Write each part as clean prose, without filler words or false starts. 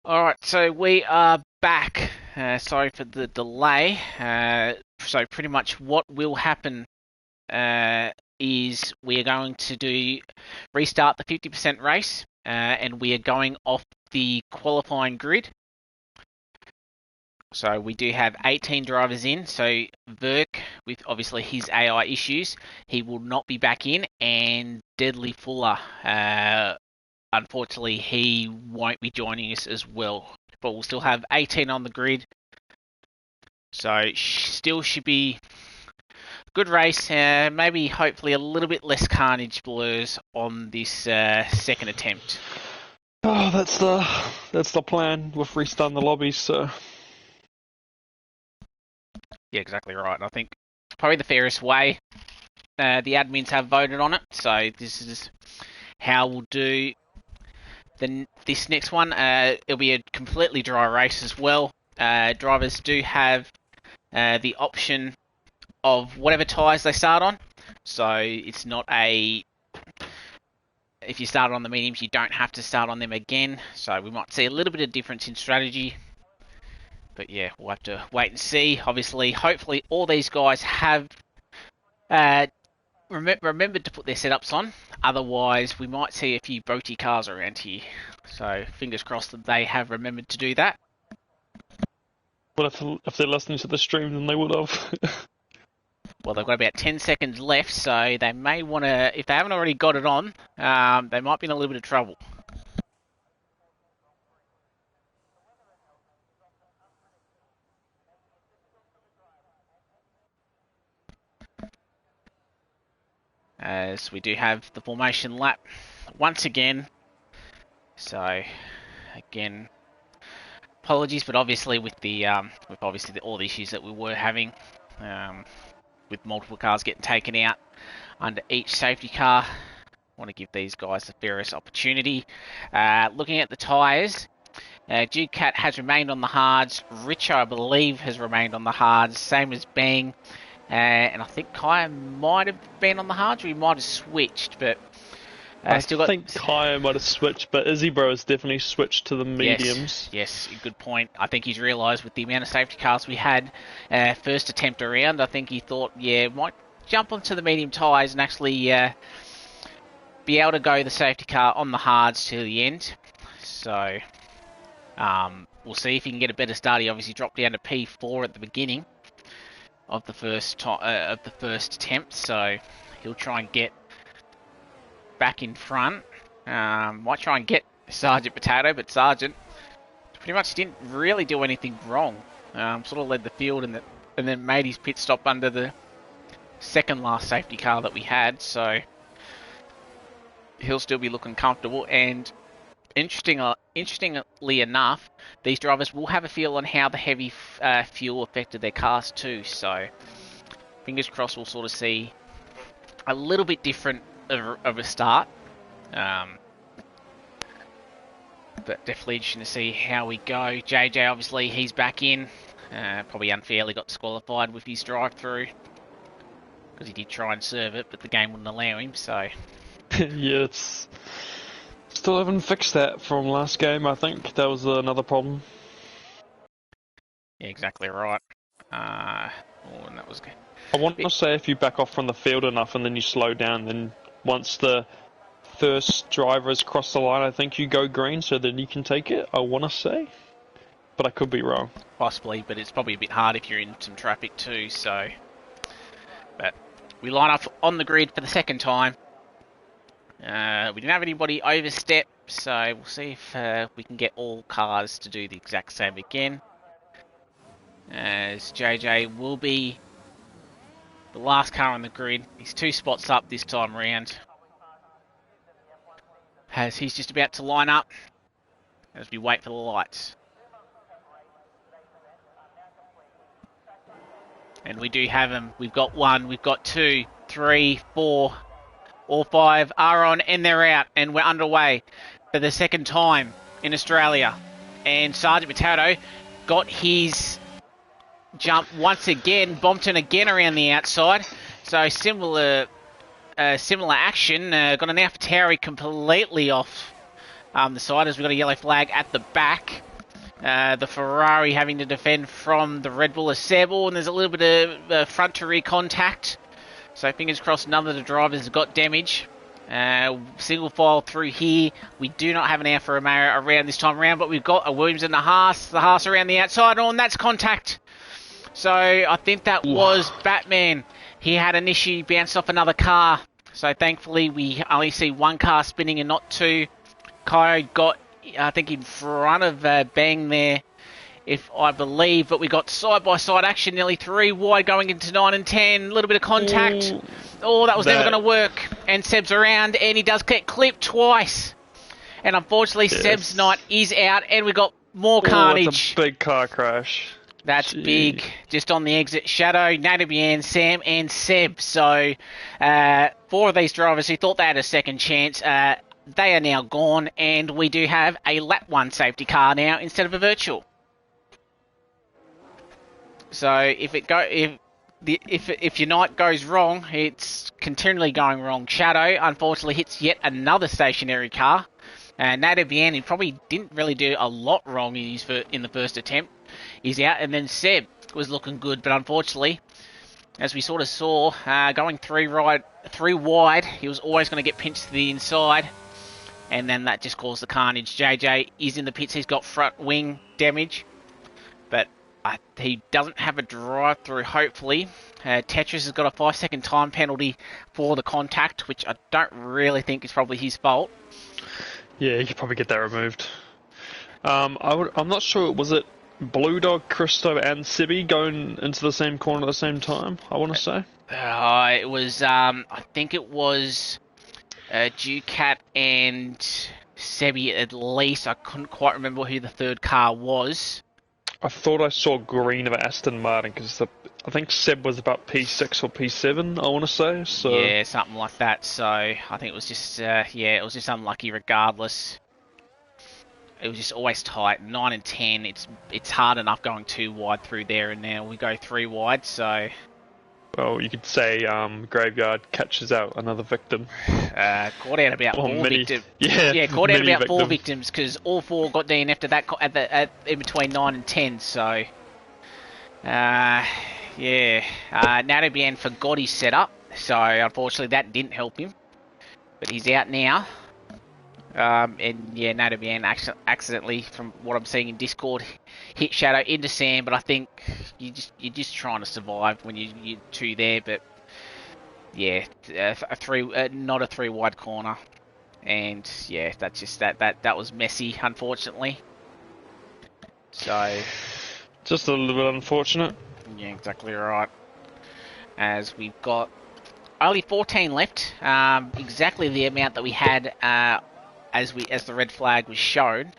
Alright, so we are back. Sorry for the delay. So pretty much what will happen is we are going to restart the 50% race, and we are going off the qualifying grid. So we do have 18 drivers in. So Verk, with obviously his AI issues, he will not be back in, and Deadly Fuller, unfortunately, he won't be joining us as well. But we'll still have 18 on the grid. So still should be good race. Maybe hopefully a little bit less carnage blurs on this second attempt. Oh, that's the plan with restarting the lobbies. So Yeah, exactly right. I think probably the fairest way. The admins have voted on it, so this is how we'll do this next one. It'll be a completely dry race as well. Drivers do have the option of whatever tyres they start on. So it's not if you start on the mediums, you don't have to start on them again. So we might see a little bit of difference in strategy. But yeah, we'll have to wait and see. Obviously, hopefully all these guys have remembered to put their setups on. Otherwise, we might see a few boaty cars around here. So fingers crossed that they have remembered to do that. but if they're listening to the stream, then they would have. Well, they've got about 10 seconds left, so they may want to, if they haven't already got it on, they might be in a little bit of trouble. As we do have the formation lap once again. So, again, apologies, but obviously with all the issues that we were having, with multiple cars getting taken out under each safety car, want to give these guys the fairest opportunity. Looking at the tyres, Cat has remained on the hards. Richo, I believe, has remained on the hards. Same as Bang. And I think Kaya might have been on the hards, or he might have switched, but I think Kaya might have switched, but Izzy has definitely switched to the mediums. Yes, good point. I think he's realised with the amount of safety cars we had first attempt around, I think he thought, yeah, might jump onto the medium tyres and actually be able to go the safety car on the hards to the end. So we'll see if he can get a better start. He obviously dropped down to P4 at the beginning of the first attempt, so he'll try and get back in front. Might try and get Sergeant Pt2, but Sergeant pretty much didn't really do anything wrong. Sort of led the field and then made his pit stop under the second last safety car that we had, so he'll still be looking comfortable. And interestingly enough, these drivers will have a feel on how the heavy fuel affected their cars too, so fingers crossed we'll sort of see a little bit different of a start. But definitely interesting to see how we go. JJ, obviously, he's back in. Probably unfairly got disqualified with his drive-through, because he did try and serve it, but the game wouldn't allow him, so... Yeah, still haven't fixed that from last game. I think that was another problem. Yeah, exactly right. And that was good. I want to say if you back off from the field enough and then you slow down, then once the first driver has crossed the line, I think you go green, so then you can take it. I want to say, but I could be wrong. Possibly, but it's probably a bit hard if you're in some traffic too. So, but we line up on the grid for the second time. We didn't have anybody overstep, so we'll see if we can get all cars to do the exact same again. As JJ will be the last car on the grid. He's 2 spots up this time round. As he's just about to line up as we wait for the lights. And we do have them. We've got 1, we've got 2, 3, 4... All 5 are on and they're out, and we're underway for the second time in Australia. And Sergeant Pt2 got his jump once again, Bompton again around the outside. So similar action. Got an AlphaTauri completely off the side as we've got a yellow flag at the back. The Ferrari having to defend from the Red Bull of Seb, and there's a little bit of front to rear contact. So fingers crossed none of the drivers have got damage. Single file through here. We do not have an Alfa Romeo around this time around, but we've got a Williams and a Haas. The Haas around the outside, and that's contact. So I think that was Batman. He had an issue, bounced off another car. So thankfully we only see one car spinning and not two. Coyote got, I think, in front of Bang there, if I believe, but we got side-by-side action, nearly 3 wide going into 9 and 10, a little bit of contact. That was never going to work. And Seb's around, and he does get clipped twice. And unfortunately, Seb's night is out, and we got more carnage. That's a big car crash. That's big. Just on the exit, Shadow, Natabian, Sam, and Seb. So, 4 of these drivers who thought they had a second chance, they are now gone, and we do have a lap 1 safety car now instead of a virtual. So if your night goes wrong, it's continually going wrong. Shadow unfortunately hits yet another stationary car. Natabian, he probably didn't really do a lot wrong in the first attempt. He's out, and then Seb was looking good, but unfortunately, as we sort of saw, going 3 wide, he was always going to get pinched to the inside, and then that just caused the carnage. JJ is in the pits. He's got front wing damage, but he doesn't have a drive-through, hopefully. Tetris has got a 5-second time penalty for the contact, which I don't really think is probably his fault. Yeah, you could probably get that removed. I'm not sure, was it Blue Dog, Christo, and Sibby going into the same corner at the same time, I want to say? It was, I think it was Ducat and Sebi at least. I couldn't quite remember who the third car was. I thought I saw green of Aston Martin because I think Seb was about P6 or P7, I want to say. So yeah, something like that. So I think it was just it was just unlucky regardless. It was just always tight. 9 and 10, it's hard enough going 2 wide through there, and now we go 3 wide. So well, you could say Graveyard catches out another victim. Caught out about 4 victims. Yeah, caught out about 4 victims because all 4 got DNF'd at that in between 9 and 10. So Natabian forgot his setup, so unfortunately that didn't help him. But he's out now. And yeah, Natabian accidentally, from what I'm seeing in Discord, hit Shadow into Sam. But I think you're just trying to survive when you're 2 there. But yeah, not a 3 wide corner, and yeah, that's just that was messy, unfortunately. So just a little bit unfortunate. Yeah, exactly right. As we've got only 14 left, exactly the amount that we had as the red flag was shown.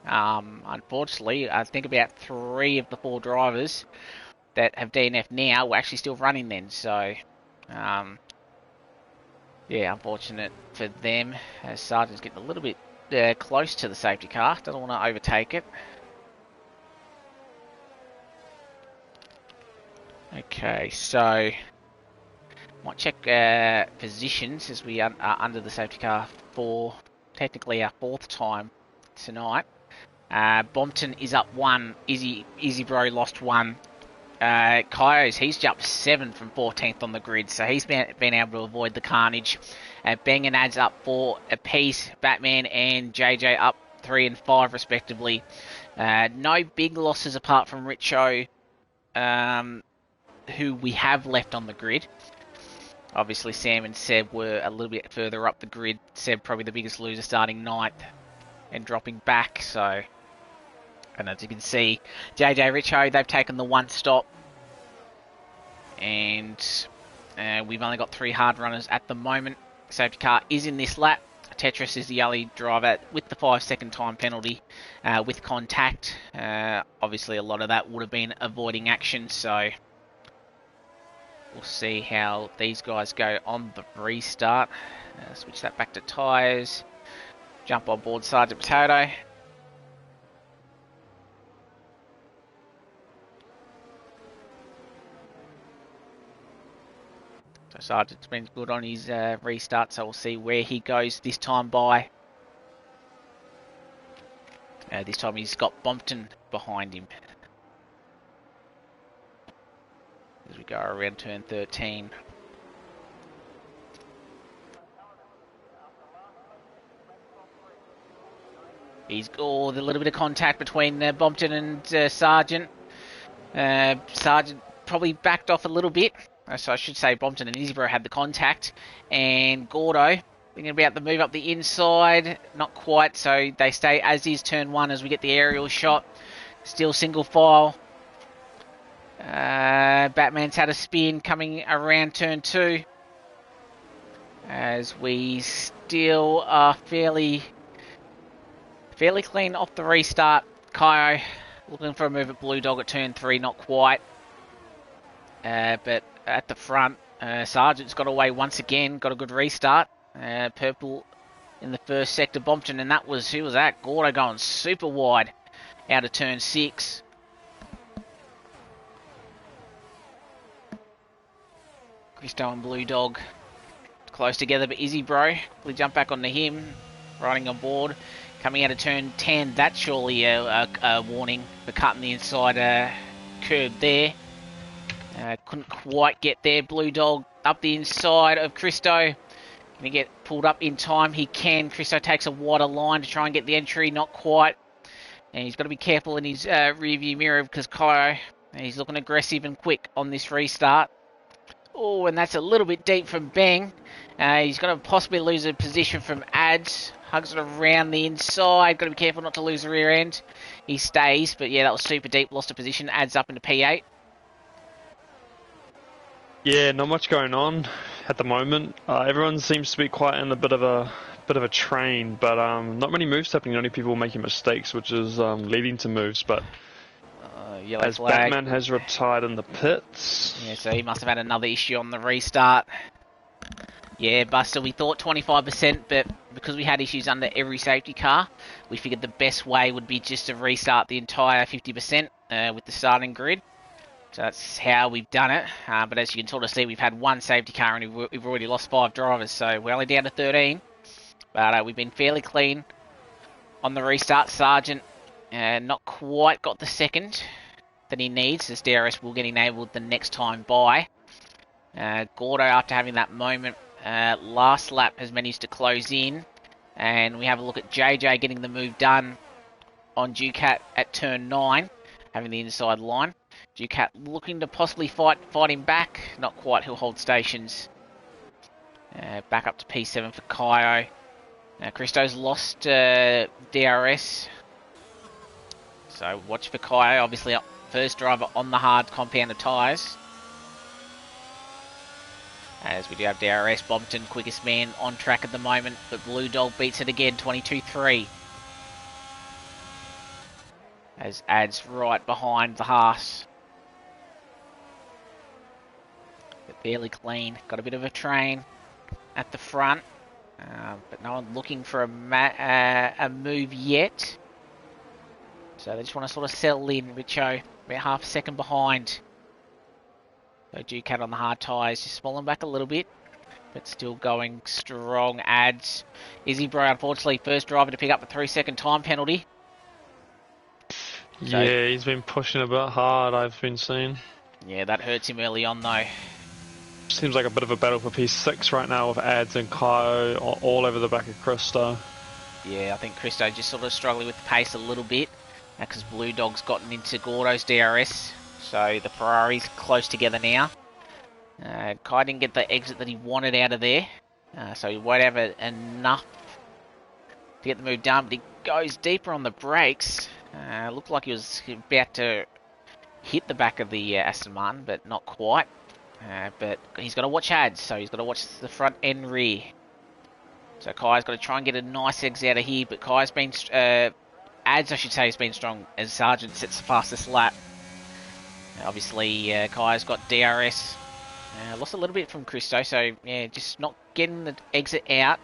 Unfortunately, I think about 3 of the 4 drivers that have DNF now were actually still running then. So, yeah, unfortunate for them. Sargent's getting a little bit close to the safety car. Doesn't want to overtake it. Okay, so might check positions as we are under the safety car for technically our 4th time tonight. Bompton is up 1. Easy Bro lost 1. Kyos, he's jumped 7 from 14th on the grid, so he's been able to avoid the carnage. Bang and Ads up 4 apiece. Batman and JJ up 3 and 5 respectively. No big losses apart from Richo, who we have left on the grid. Obviously, Sam and Seb were a little bit further up the grid. Seb probably the biggest loser, starting 9th and dropping back. So, and as you can see, JJ Richo, they've taken the 1 stop. And we've only got 3 hard runners at the moment. Safety car is in this lap. Tetris is the only driver with the 5-second time penalty with contact. Obviously, a lot of that would have been avoiding action. So we'll see how these guys go on the restart. Switch that back to tyres. Jump on board Sergeant Potato. So Sergeant's been good on his restart, so we'll see where he goes this time by. This time he's got Bompton behind him. As we go around turn 13. He's got a little bit of contact between Bompton and Sargent. Sargent probably backed off a little bit. So I should say Bompton and Isbro had the contact. And Gordo thinking about the move up the inside. Not quite, so they stay as is turn 1 as we get the aerial shot. Still single file. Batman's had a spin coming around turn 2. As we still are fairly clean off the restart. Kaio looking for a move at Blue Dog at turn 3, not quite. But at the front, Sargent's got away once again, got a good restart. Purple in the first sector, Bompton, and that was, who was that? Gordo going super wide out of turn 6. Christo and Blue Dog close together, but Izzy Bro, we jump back onto him, riding on board. Coming out of turn 10, that's surely a warning for cutting the inside curb there. Couldn't quite get there. Blue Dog up the inside of Christo. Going to get pulled up in time. He can. Christo takes a wider line to try and get the entry. Not quite. And he's got to be careful in his rear view mirror because Kaio, he's looking aggressive and quick on this restart. Oh, and that's a little bit deep from Bang. He's going to possibly lose a position from Ads. Hugs it around the inside. Got to be careful not to lose the rear end. He stays, but yeah, that was super deep. Lost a position. Adds up into P8. Yeah, not much going on at the moment. Everyone seems to be quite in a bit of a train, but not many moves happening. Only people making mistakes, which is leading to moves. But as flag. Batman has retired in the pits, yeah, so he must have had another issue on the restart. Yeah, Buster, we thought 25%, but because we had issues under every safety car, we figured the best way would be just to restart the entire 50% with the starting grid. So that's how we've done it. But as you can sort of see, we've had one safety car and we've already lost 5 drivers, so we're only down to 13. But we've been fairly clean on the restart. Sargent not quite got the second that he needs, as DRS will get enabled the next time by. Gordo, after having that moment, last lap has managed to close in, and we have a look at JJ getting the move done on Ducat at turn 9, having the inside line. Ducat looking to possibly fight him back, not quite. He'll hold stations. Back up to P7 for Kaio. Christo's lost DRS, so watch for Kaio. Obviously, up first driver on the hard compounded tyres. As we do have DRS, Bompton, quickest man on track at the moment, but Blue Dog beats it again, 22.3. As Ad's right behind the Haas. But fairly clean, got a bit of a train at the front, but no one looking for a move yet. So they just want to sort of settle in, Richo, about half a second behind. So Ducat on the hard tyres, just falling back a little bit, but still going strong. Ads. Izzy Bro, unfortunately, first driver to pick up a 3-second time penalty. So, yeah, he's been pushing a bit hard, I've been seeing. Yeah, that hurts him early on, though. Seems like a bit of a battle for P6 right now with Ads and Kaio all over the back of Christo. Yeah, I think Christo just sort of struggling with the pace a little bit, because Blue Dog's gotten into Gordo's DRS. So the Ferrari's close together now. Kai didn't get the exit that he wanted out of there. So he won't have enough to get the move done. But he goes deeper on the brakes. Looked like he was about to hit the back of the Aston Martin, but not quite. But he's got to watch Ads, so he's got to watch the front and rear. So Kai's got to try and get a nice exit out of here. But Kai's been... Ads, I should say, has been strong as Sargent sets the fastest lap. Obviously, Kai's got DRS. Lost a little bit from Christo, so yeah, just not getting the exit out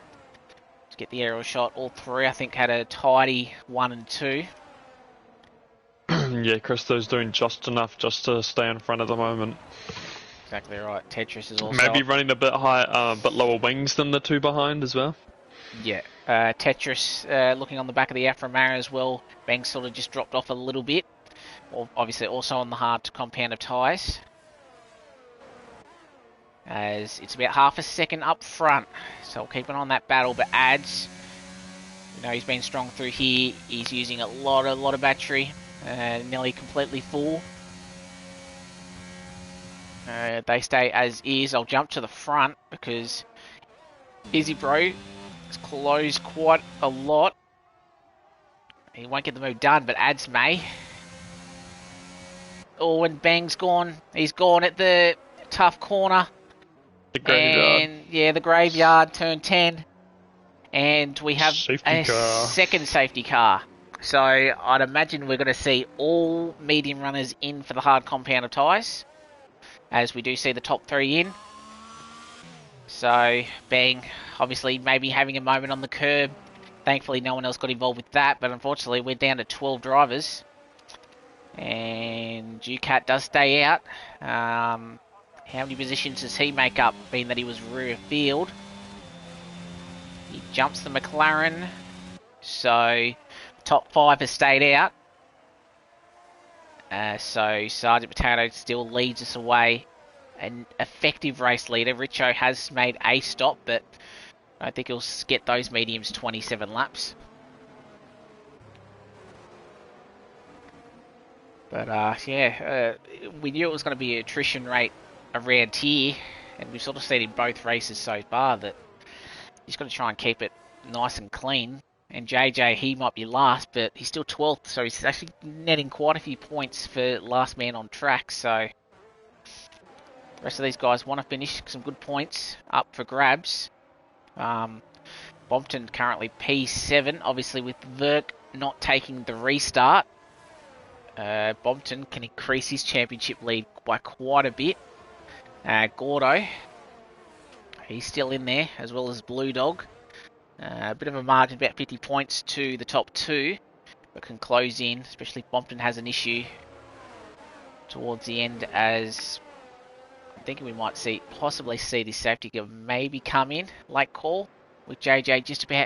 to get the aerial shot. All three, I think, had a tidy 1 and 2. Yeah, Christo's doing just enough just to stay in front at the moment. Exactly right. Tetris is also... Maybe running a bit high, bit lower wings than the two behind as well. Yeah. Tetris looking on the back of the Aframara as well. Banks sort of just dropped off a little bit. Obviously also on the hard compound of tyres. As it's about half a second up front. So we'll keep an eye on that battle. But Ads, you know, he's been strong through here. He's using a lot of battery. Nearly completely full. They stay as is. I'll jump to the front because Izzy Bro is closed quite a lot. He won't get the move done, but Ads may. Oh, and Bang's gone. He's gone at the tough corner. The graveyard. And yeah, the graveyard, turn 10. And we have Safety car. Second safety car. So I'd imagine we're going to see all medium runners in for the hard compound of tyres. As we do see the top 3 in. So, Bang, obviously maybe having a moment on the curb. Thankfully no one else got involved with that, but unfortunately we're down to 12 drivers. And Ducat does stay out. How many positions does he make up, being that he was rear field? He jumps the McLaren. So, top 5 has stayed out. So, Sergeant Potato still leads us away. An effective race leader. Richo has made a stop, but I think he'll get those mediums 27 laps. But yeah, we knew it was going to be an attrition rate around here, and we've sort of seen in both races so far that he's got to try and keep it nice and clean. And JJ, he might be last, but he's still 12th, so he's actually netting quite a few points for last man on track. So the rest of these guys want to finish some good points up for grabs. Bompton currently P7, obviously with Verk not taking the restart. Bompton can increase his championship lead by quite a bit. Gordo, he's still in there, as well as Blue Dog. A bit of a margin, about 50 points to the top 2, but can close in, especially if Bompton has an issue towards the end, as I'm thinking we might possibly see this safety car maybe come in, late call, with JJ just about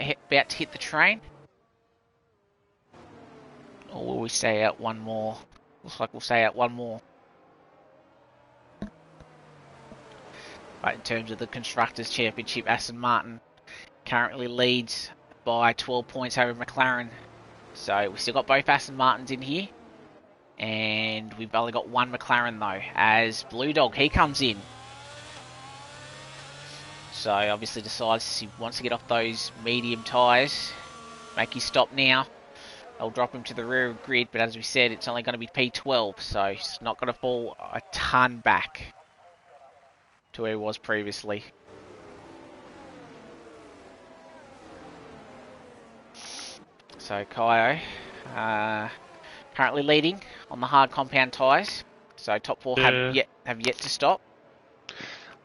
to hit the train. Or will we stay out one more? Looks like we'll stay out one more. Right, in terms of the Constructors' Championship, Aston Martin currently leads by 12 points over McLaren. So we've still got both Aston Martins in here. And we've only got one McLaren though, as Blue Dog, he comes in. So obviously decides he wants to get off those medium tyres. Make his stop now. I'll drop him to the rear of grid, but as we said, it's only going to be P12, so it's not going to fall a ton back to where he was previously. So Kaio, currently leading on the hard compound tyres. So top 4 have yet to stop.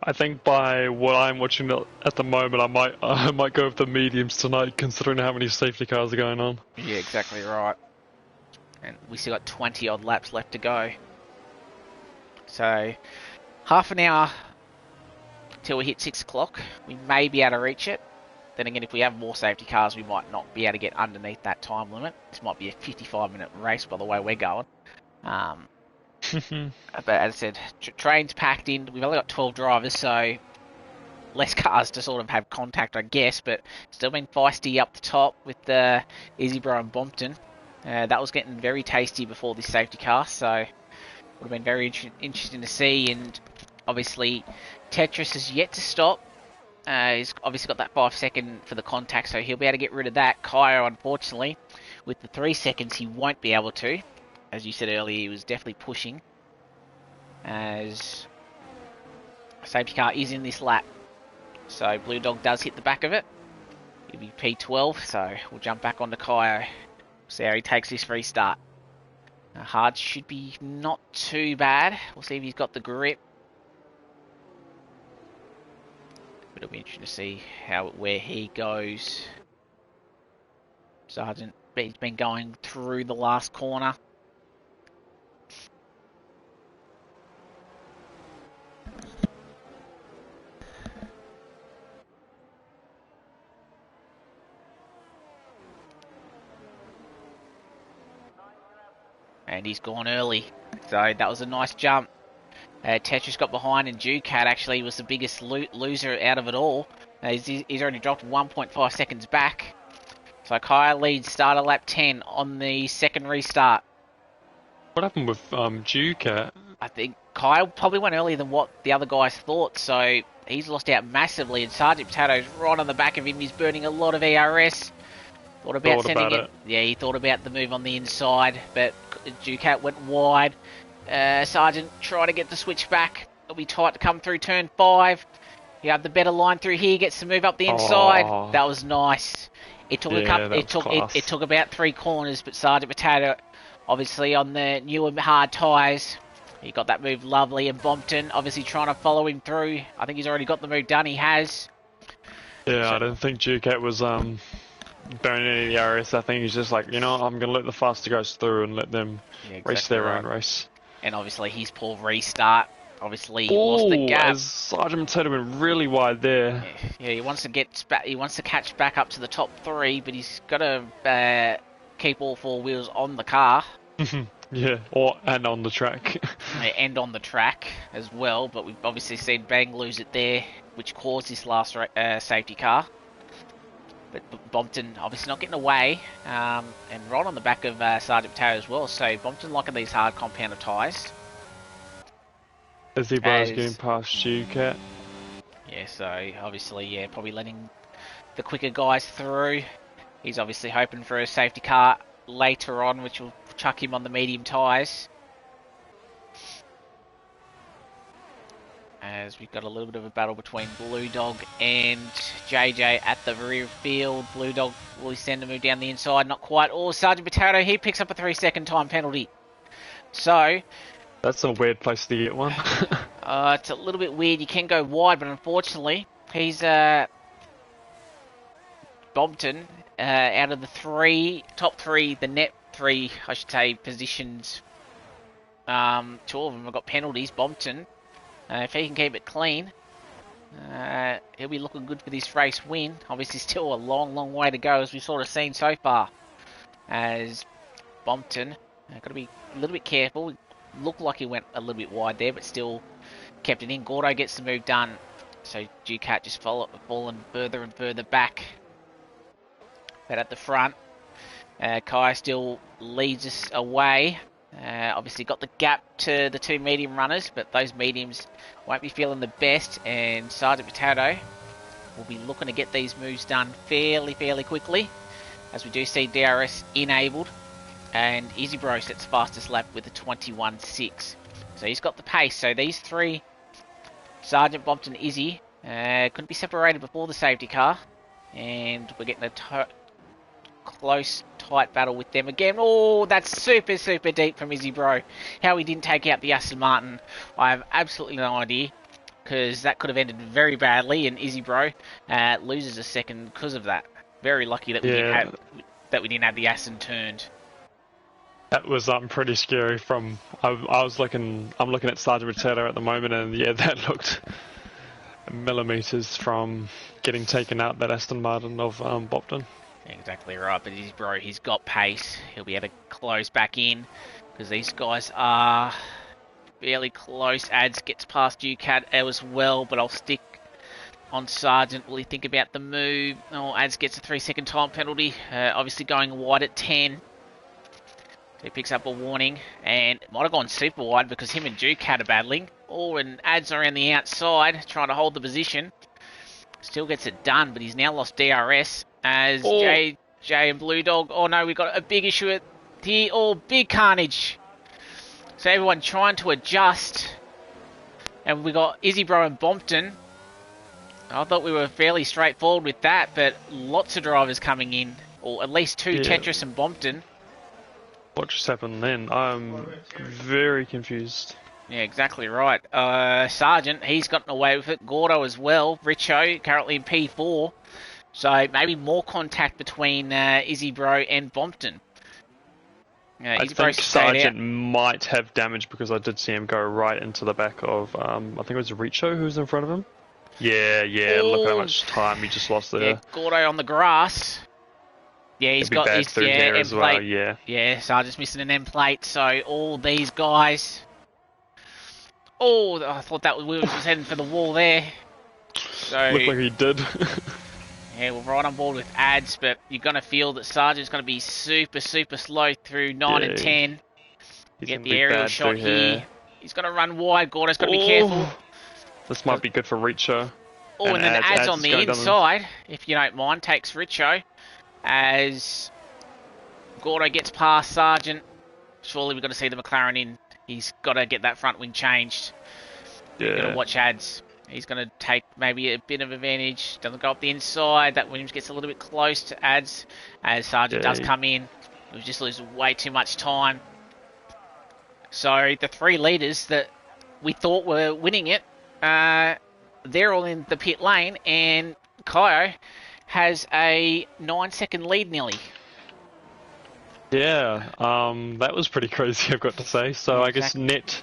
I think by what I'm watching at the moment, I might go with the mediums tonight, considering how many safety cars are going on. Yeah, exactly right. And we still got 20 odd laps left to go. So half an hour till we hit 6 o'clock. We may be able to reach it. Then again, if we have more safety cars, we might not be able to get underneath that time limit. This might be a 55-minute race by the way we're going. But as I said, train's packed in. We've only got 12 drivers, so less cars to sort of have contact, I guess. But still been feisty up the top with Izzy-Bro and Bompton. That was getting very tasty before this safety car, so would have been very interesting to see. And obviously, Tetris has yet to stop. He's obviously got that 5 second for the contact, so he'll be able to get rid of that. Kaio, unfortunately, with the 3 seconds, he won't be able to. As you said earlier, he was definitely pushing. As safety car is in this lap. So Blue Dog does hit the back of it. He'll be P12, so we'll jump back onto Kaio. See how he takes this restart. Hard should be not too bad. We'll see if he's got the grip. But it'll be interesting to see where he goes. Sergeant, he's been going through the last corner. and he's gone early. So that was a nice jump. Tetris got behind, and Ducat actually was the biggest loser out of it all. He's already dropped 1.5 seconds back. So Kyle leads starter lap 10 on the second restart. What happened with Ducat? I think Kyle probably went earlier than what the other guys thought, so he's lost out massively, and Sergeant Potato's right on the back of him. He's burning a lot of ERS. Thought about sending it. Yeah, he thought about the move on the inside, but Ducat went wide. Sergeant tried to get the switch back. It'll be tight to come through turn 5. You have the better line through here, gets to move up the inside. Oh. That was nice. It took a couple. It took about 3 corners, but Sergeant Potato, obviously on the newer hard tyres, he got that move lovely. And Bompton obviously trying to follow him through. I think he's already got the move done. He has. Yeah, so, I don't think Ducat was burning any of the RS. I think he's just like, you know, I'm going to let the faster guys through and let them race their own race. And obviously his poor restart. Obviously lost the gap. As Sergeant Potato went really wide there. Yeah, he wants to get back. He wants to catch back up to the top 3, but he's got to keep all 4 wheels on the car. Yeah, and on the track. And on the track as well, but we've obviously seen Bang lose it there, which caused this last safety car. But Bompton obviously not getting away, and right on the back of Sergeant Potato as well, so Bompton liking these hard compounder tyres. As he was getting past Ducat. Yeah, so obviously, probably letting the quicker guys through. He's obviously hoping for a safety car later on, which will chuck him on the medium tyres. As we've got a little bit of a battle between Blue Dog and JJ at the rear field. Blue Dog, will he send a move down the inside? Not quite. Oh, Sergeant Potato, he picks up a 3-second time penalty. So... that's a weird place to get one. It's a little bit weird. You can go wide, but unfortunately, he's Bompton, out of the top 3, the net 3, I should say, positions. 2 of them have got penalties. Bompton, if he can keep it clean, he'll be looking good for this race win. Obviously, still a long, long way to go, as we've sort of seen so far. As Bompton, got to be a little bit careful. Looked like he went a little bit wide there, but still kept it in. Gordo gets the move done, so Ducat just fallen further and further back. But at the front, Kai still leads us away. Obviously got the gap to the 2 medium runners, but those mediums won't be feeling the best, and Sergeant Potato will be looking to get these moves done fairly quickly, as we do see DRS enabled. And Easy Bro sets fastest lap with a 21.6. So he's got the pace. So these 3, Sergeant, Bompton, Izzy, couldn't be separated before the safety car. And we're getting a close, tight battle with them again. Oh, that's super deep from Izzy Bro. How he didn't take out the Aston Martin, I have absolutely no idea. Because that could have ended very badly, and Izzy Bro loses a second because of that. Very lucky that we didn't have the Aston turned. That was pretty scary. I'm looking at Sergeant Potato at the moment, and yeah, that looked millimeters from getting taken out, that Aston Martin of Bompton. Exactly right, but he's got pace. He'll be able to close back in, because these guys are fairly close. Ads gets past Ducat as well, but I'll stick on Sergeant. Will he think about the move? Oh, Ads gets a 3-second time penalty. Obviously going wide at 10. He picks up a warning, and it might have gone super wide because him and Ducat are battling. Oh, and Ads around the outside, trying to hold the position. Still gets it done, but he's now lost DRS as Jay and Blue Dog. Oh no, we've got a big issue here. Oh, big carnage. So everyone trying to adjust. And we got Izzy Bro and Bompton. I thought we were fairly straightforward with that, but lots of drivers coming in. Or at least 2, Tetris and Bompton. What just happened then? I'm very confused. Yeah, exactly right. Sergeant, he's gotten away with it. Gordo as well. Richo, currently in P4. So maybe more contact between Izzy Bro and Bompton. I think Sergeant might have damage, because I did see him go right into the back of, I think it was Richo who was in front of him. Yeah, look how much time he just lost there. Yeah, Gordo on the grass. Yeah, he's It'd be got bad his through here M as well. plate. Yeah. Yeah, Sergeant's missing an M plate, so all these guys. Oh, I thought that Williams was heading for the wall there. So Looked like he did. yeah, we're right on board with ads, but you're gonna feel that Sergeant's gonna be super slow through 9 and 10. He's Get gonna the be aerial bad shot through here. He's gonna run wide. Gordo's gotta be careful. This might be good for Richo. Oh, and then ads on is the going down inside, if you don't mind, takes Richo as Gordo gets past Sergeant. Surely we've got to see the McLaren in. He's got to get that front wing changed. You've got to watch ads. He's going to take maybe a bit of advantage. Doesn't go up the inside. That Williams gets a little bit close to ads as Sergeant does come in. We just lose way too much time. So the 3 leaders that we thought were winning it, they're all in the pit lane, and Kaio has a 9-second lead nearly. Yeah, that was pretty crazy, I've got to say. So Yeah, I guess net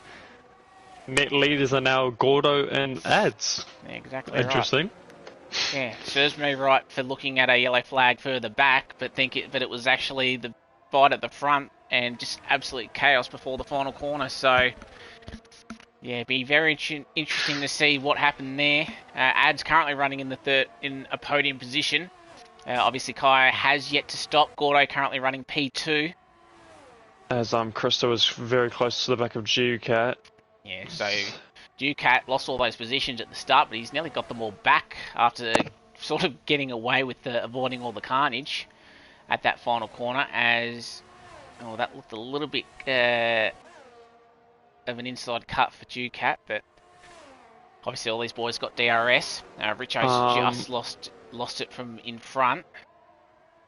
leaders are now Gordo and ads. Yeah, exactly. Interesting. Right. Yeah, serves me right for looking at a yellow flag further back, but it was actually the fight at the front and just absolute chaos before the final corner. So yeah, it'd be very interesting to see what happened there. Ads currently running in a podium position. Obviously, Kaio has yet to stop. Gordo currently running P2. As Krista was very close to the back of Ducat. Yeah, so Ducat lost all those positions at the start, but he's nearly got them all back after sort of getting away with avoiding all the carnage at that final corner. As that looked a little bit of an inside cut for Ducat, but obviously all these boys got DRS. Richo's just lost it from in front.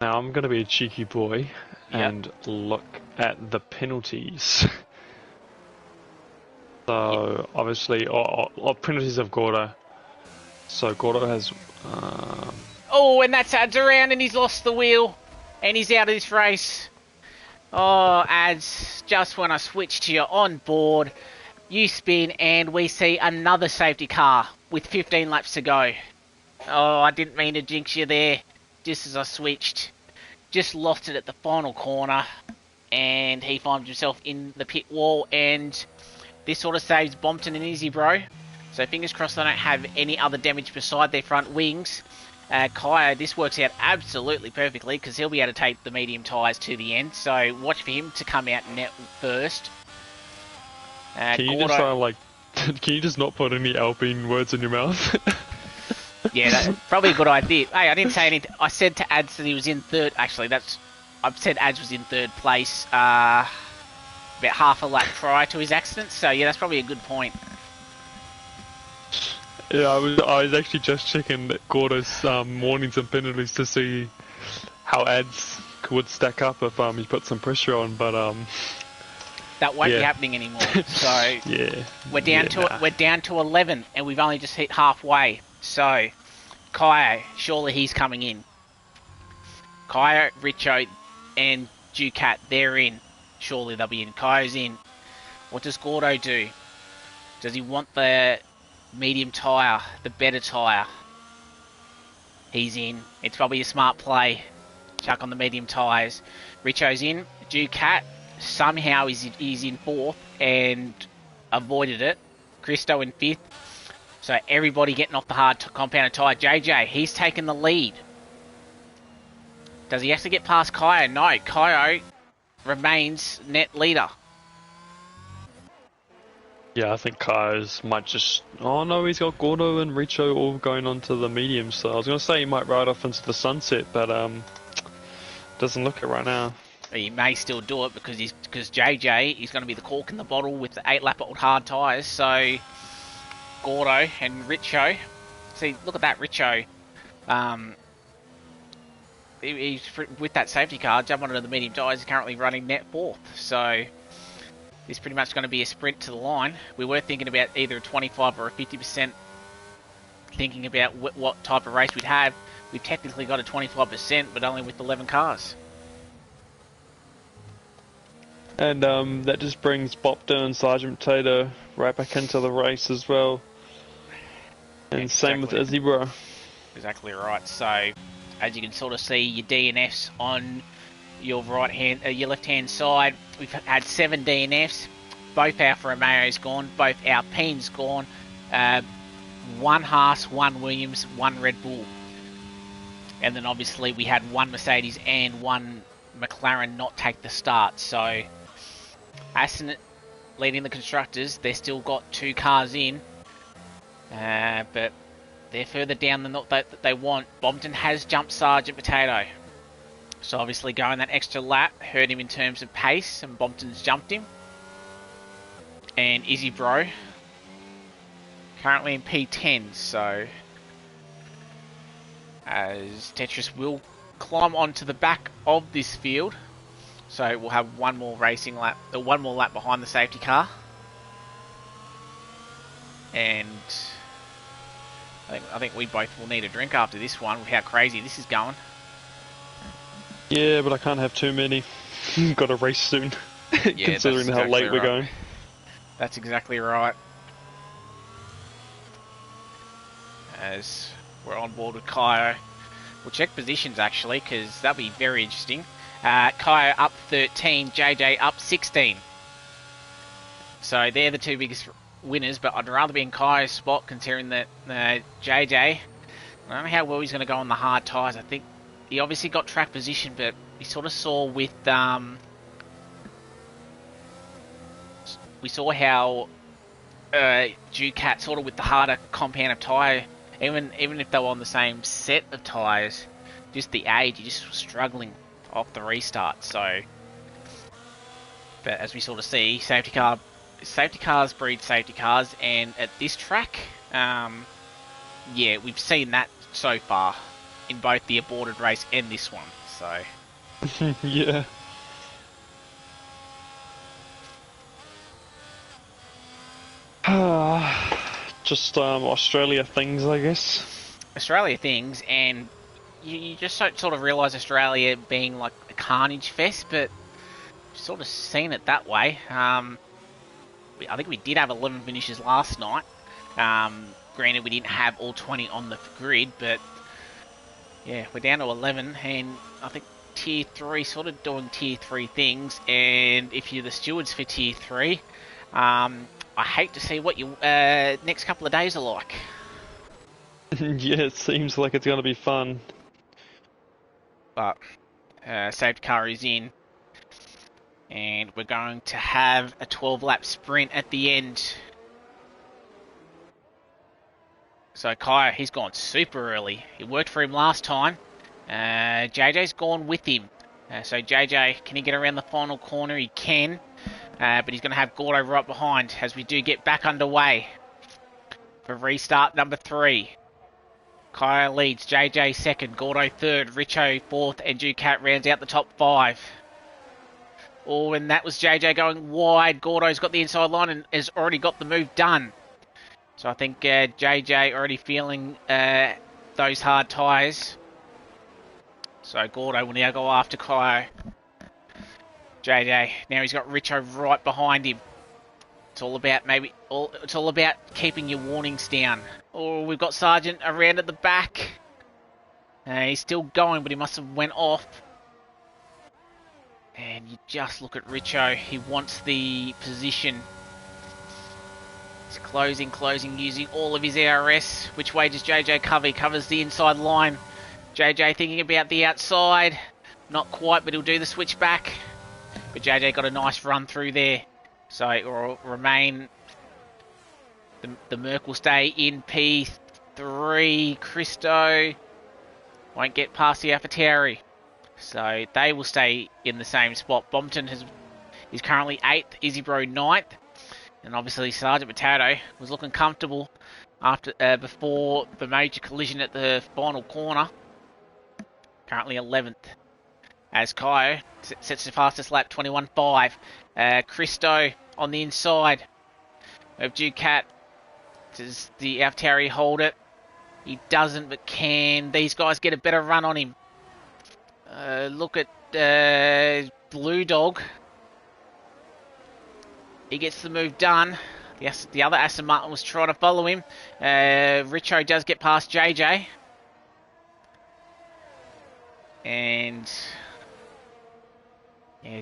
Now I'm going to be a cheeky boy and look at the penalties. So obviously, penalties of Gordo. So Gordo has. Oh, and that's ads around, and he's lost the wheel, and he's out of this race. Oh, ads! Just when I switch to your on board, you spin, and we see another safety car with 15 laps to go. Oh, I didn't mean to jinx you there. Just as I switched, just lost it at the final corner, and he finds himself in the pit wall, and this sort of saves Bompton and Izzy, bro. So fingers crossed they don't have any other damage beside their front wings. Kaio, this works out absolutely perfectly because he'll be able to take the medium tyres to the end. So watch for him to come out net first. Can you just not put any Alpine words in your mouth? Yeah, that's probably a good idea. Hey, I didn't say anything. I said to Ads that he was in third. Actually, I've said Ads was in third place about half a lap prior to his accident. So yeah, that's probably a good point. Yeah, I was actually just checking Gordo's warnings and penalties to see how Ads would stack up if he put some pressure on, but that won't be happening anymore. So yeah, we're down to 11, and we've only just hit halfway. So Kaio, surely he's coming in. Kaio, Richo, and Ducat, they're in. Surely they'll be in. Kaio's in. What does Gordo do? Does he want the medium tyre, the better tyre? He's in. It's probably a smart play. Chuck on the medium tyres. Richo's in. Ducat somehow is in fourth and avoided it. Christo in fifth. So everybody getting off the hard compounded tyre. JJ, he's taken the lead. Does he actually get past Kaio? No, Kaio remains net leader. Yeah, I think Kaio's might just... Oh no, he's got Gordo and Richo all going onto the medium, so I was going to say he might ride off into the sunset, but doesn't look it right now. He may still do it because JJ is going to be the cork in the bottle with the 8-lap-old hard tyres, so Gordo and Richo... See, look at that, Richo. He's with that safety car, jump onto the medium tyres, he's currently running net fourth, so... It's pretty much going to be a sprint to the line. We were thinking about either a 25 or a 50%, thinking about what type of race we'd have. We've technically got a 25%, but only with 11 cars. And that just brings Bopton and Sergeant Tato right back into the race as well. And same with Izzy, bro. Exactly right. So, As you can sort of see, your DNFs on your your left-hand side. We've had 7 DNFs. Both Alfa Romeo's gone. Both Alpine's gone. 1 Haas, 1 Williams, 1 Red Bull. And then obviously we had 1 Mercedes and 1 McLaren not take the start. So Aston leading the constructors. They've still got 2 cars in. But they're further down than that they want. Bompton has jumped Sergeant Pt2. So obviously going that extra lap hurt him in terms of pace, and Bompton's jumped him. And Izzy Bro currently in P10, so as Tetris will climb onto the back of this field, so we'll have one more lap behind the safety car. And I think we both will need a drink after this one with how crazy this is going. Yeah, but I can't have too many. Got a race soon, Yeah, considering how late we're going. That's exactly right. As we're on board with Kaio. We'll check positions actually, because that'll be very interesting. Kaio up 13, JJ up 16. So they're the 2 biggest winners, but I'd rather be in Kaio's spot, considering that JJ, I don't know how well he's going to go on the hard tyres. I think he obviously got track position, but he sort of saw with... we saw how Ducat sort of with the harder compound of tyre, even if they were on the same set of tyres, just the age, he just was struggling off the restart. So, but as we sort of see, safety cars breed safety cars, and at this track, yeah, we've seen that so far in both the aborted race and this one. So, yeah. Just Australia things, I guess. Australia things, and you just sort of realise Australia being like a carnage fest, but sort of seen it that way. I think we did have 11 finishes last night. Granted, we didn't have all 20 on the grid, but yeah, we're down to 11, and I think Tier 3 sort of doing Tier 3 things, and if you're the stewards for Tier 3, I hate to see what your next couple of days are like. Yeah, it seems like it's going to be fun. But safety car is in, and we're going to have a 12-lap sprint at the end. So Kaio, he's gone super early. It worked for him last time. JJ's gone with him. So JJ, can he get around the final corner? He can. But he's going to have Gordo right behind as we do get back underway for restart number 3. Kaio leads, JJ second, Gordo third, Richo fourth, and Ducat rounds out the top 5. Oh, and that was JJ going wide. Gordo's got the inside line and has already got the move done. So I think JJ already feeling those hard tyres. So Gordo will now go after Kaio. JJ, now he's got Richo right behind him. It's all about keeping your warnings down. Oh, we've got Sargent around at the back. He's still going, but he must have went off. And you just look at Richo. He wants the position. He's closing, using all of his ARS. Which way does JJ cover? He covers the inside line. JJ thinking about the outside. Not quite, but he'll do the switch back. But JJ got a nice run through there. So it will remain... The Merc will stay in P3. Christo won't get past the AlphaTauri. So they will stay in the same spot. Bompton is currently 8th. Izzybro 9th. And obviously Sergeant Pt2 was looking comfortable before the major collision at the final corner. Currently 11th. As Kaio sets the fastest lap, 21.5. Christo on the inside of Ducat. Does the AlphaTauri hold it? He doesn't, but can these guys get a better run on him? Look at Blue Dog. He gets the move done. The other Aston Martin was trying to follow him. Richo does get past JJ. And yeah,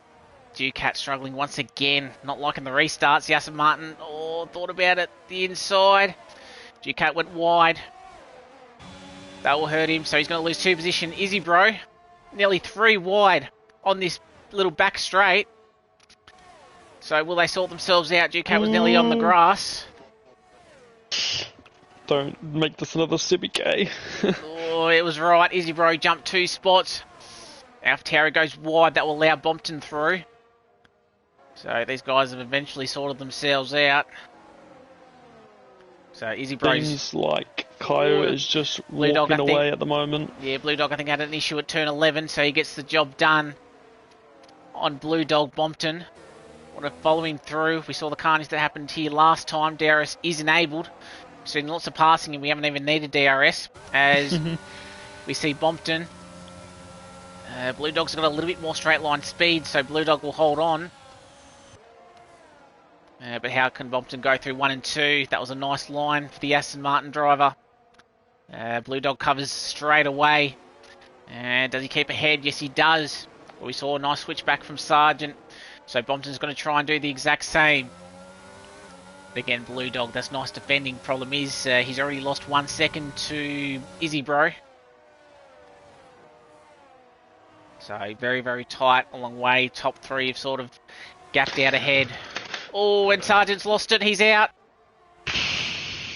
Ducat struggling once again, not liking the restarts. Aston Martin, thought about it, the inside. Ducat went wide. That will hurt him, so he's going to lose 2 position. Izzy Bro, nearly 3 wide on this little back straight. So will they sort themselves out? Ducat was nearly on the grass. Don't make this another CBK. It was right. Izzy Bro jumped 2 spots. AlphaTauri goes wide. That will allow Bompton through. So these guys have eventually sorted themselves out. So Izzy Bro's... Things like Kyo is just Blue Dog, walking away at the moment. Yeah, Blue Dog I think had an issue at turn 11, so he gets the job done on Blue Dog Bompton. Want to follow him through. We saw the carnage that happened here last time. DRS is enabled. Seen lots of passing and we haven't even needed DRS as we see Bompton. Blue Dog's got a little bit more straight line speed, so Blue Dog will hold on. But how can Bompton go through 1 and 2? That was a nice line for the Aston Martin driver. Blue Dog covers straight away. Does he keep ahead? Yes, he does. We saw a nice switch back from Sargent. So Bompton's going to try and do the exact same. But again, Blue Dog, that's nice defending. Problem is, he's already lost 1 second to Izzy Bro. So very, very tight a long way. Top 3 have sort of gapped out ahead. Oh, and Sargent's lost it. He's out.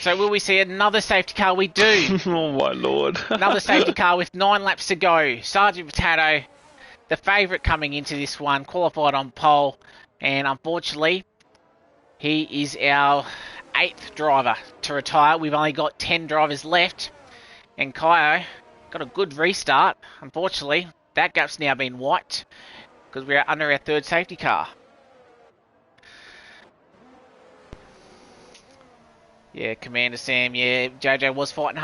So will we see another safety car? We do. Oh my lord. Another safety car with 9 laps to go. Sergeant Potato, the favourite coming into this one, qualified on pole. And unfortunately, he is our 8th driver to retire. We've only got 10 drivers left. And Kyo got a good restart. Unfortunately, that gap's now been wiped because we're under our 3rd safety car. Yeah, Commander Sam, yeah, JJ was fighting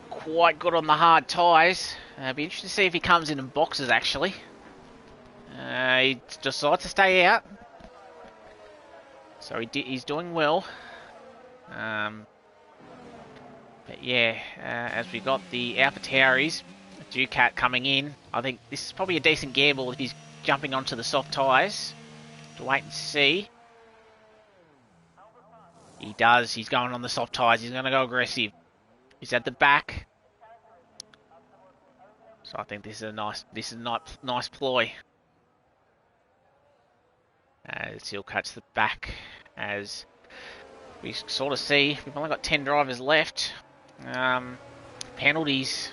quite good on the hard tyres. Be interested to see if he comes in and boxes, actually. He decides to stay out. So he's doing well. But yeah, as we got the AlphaTauris, Ducat coming in, I think this is probably a decent gamble if he's jumping onto the soft tyres. To wait and see. He does. He's going on the soft tyres. He's going to go aggressive. He's at the back. So I think this is a nice ploy. As he'll catch the back. As we sort of see, we've only got 10 drivers left. Penalties.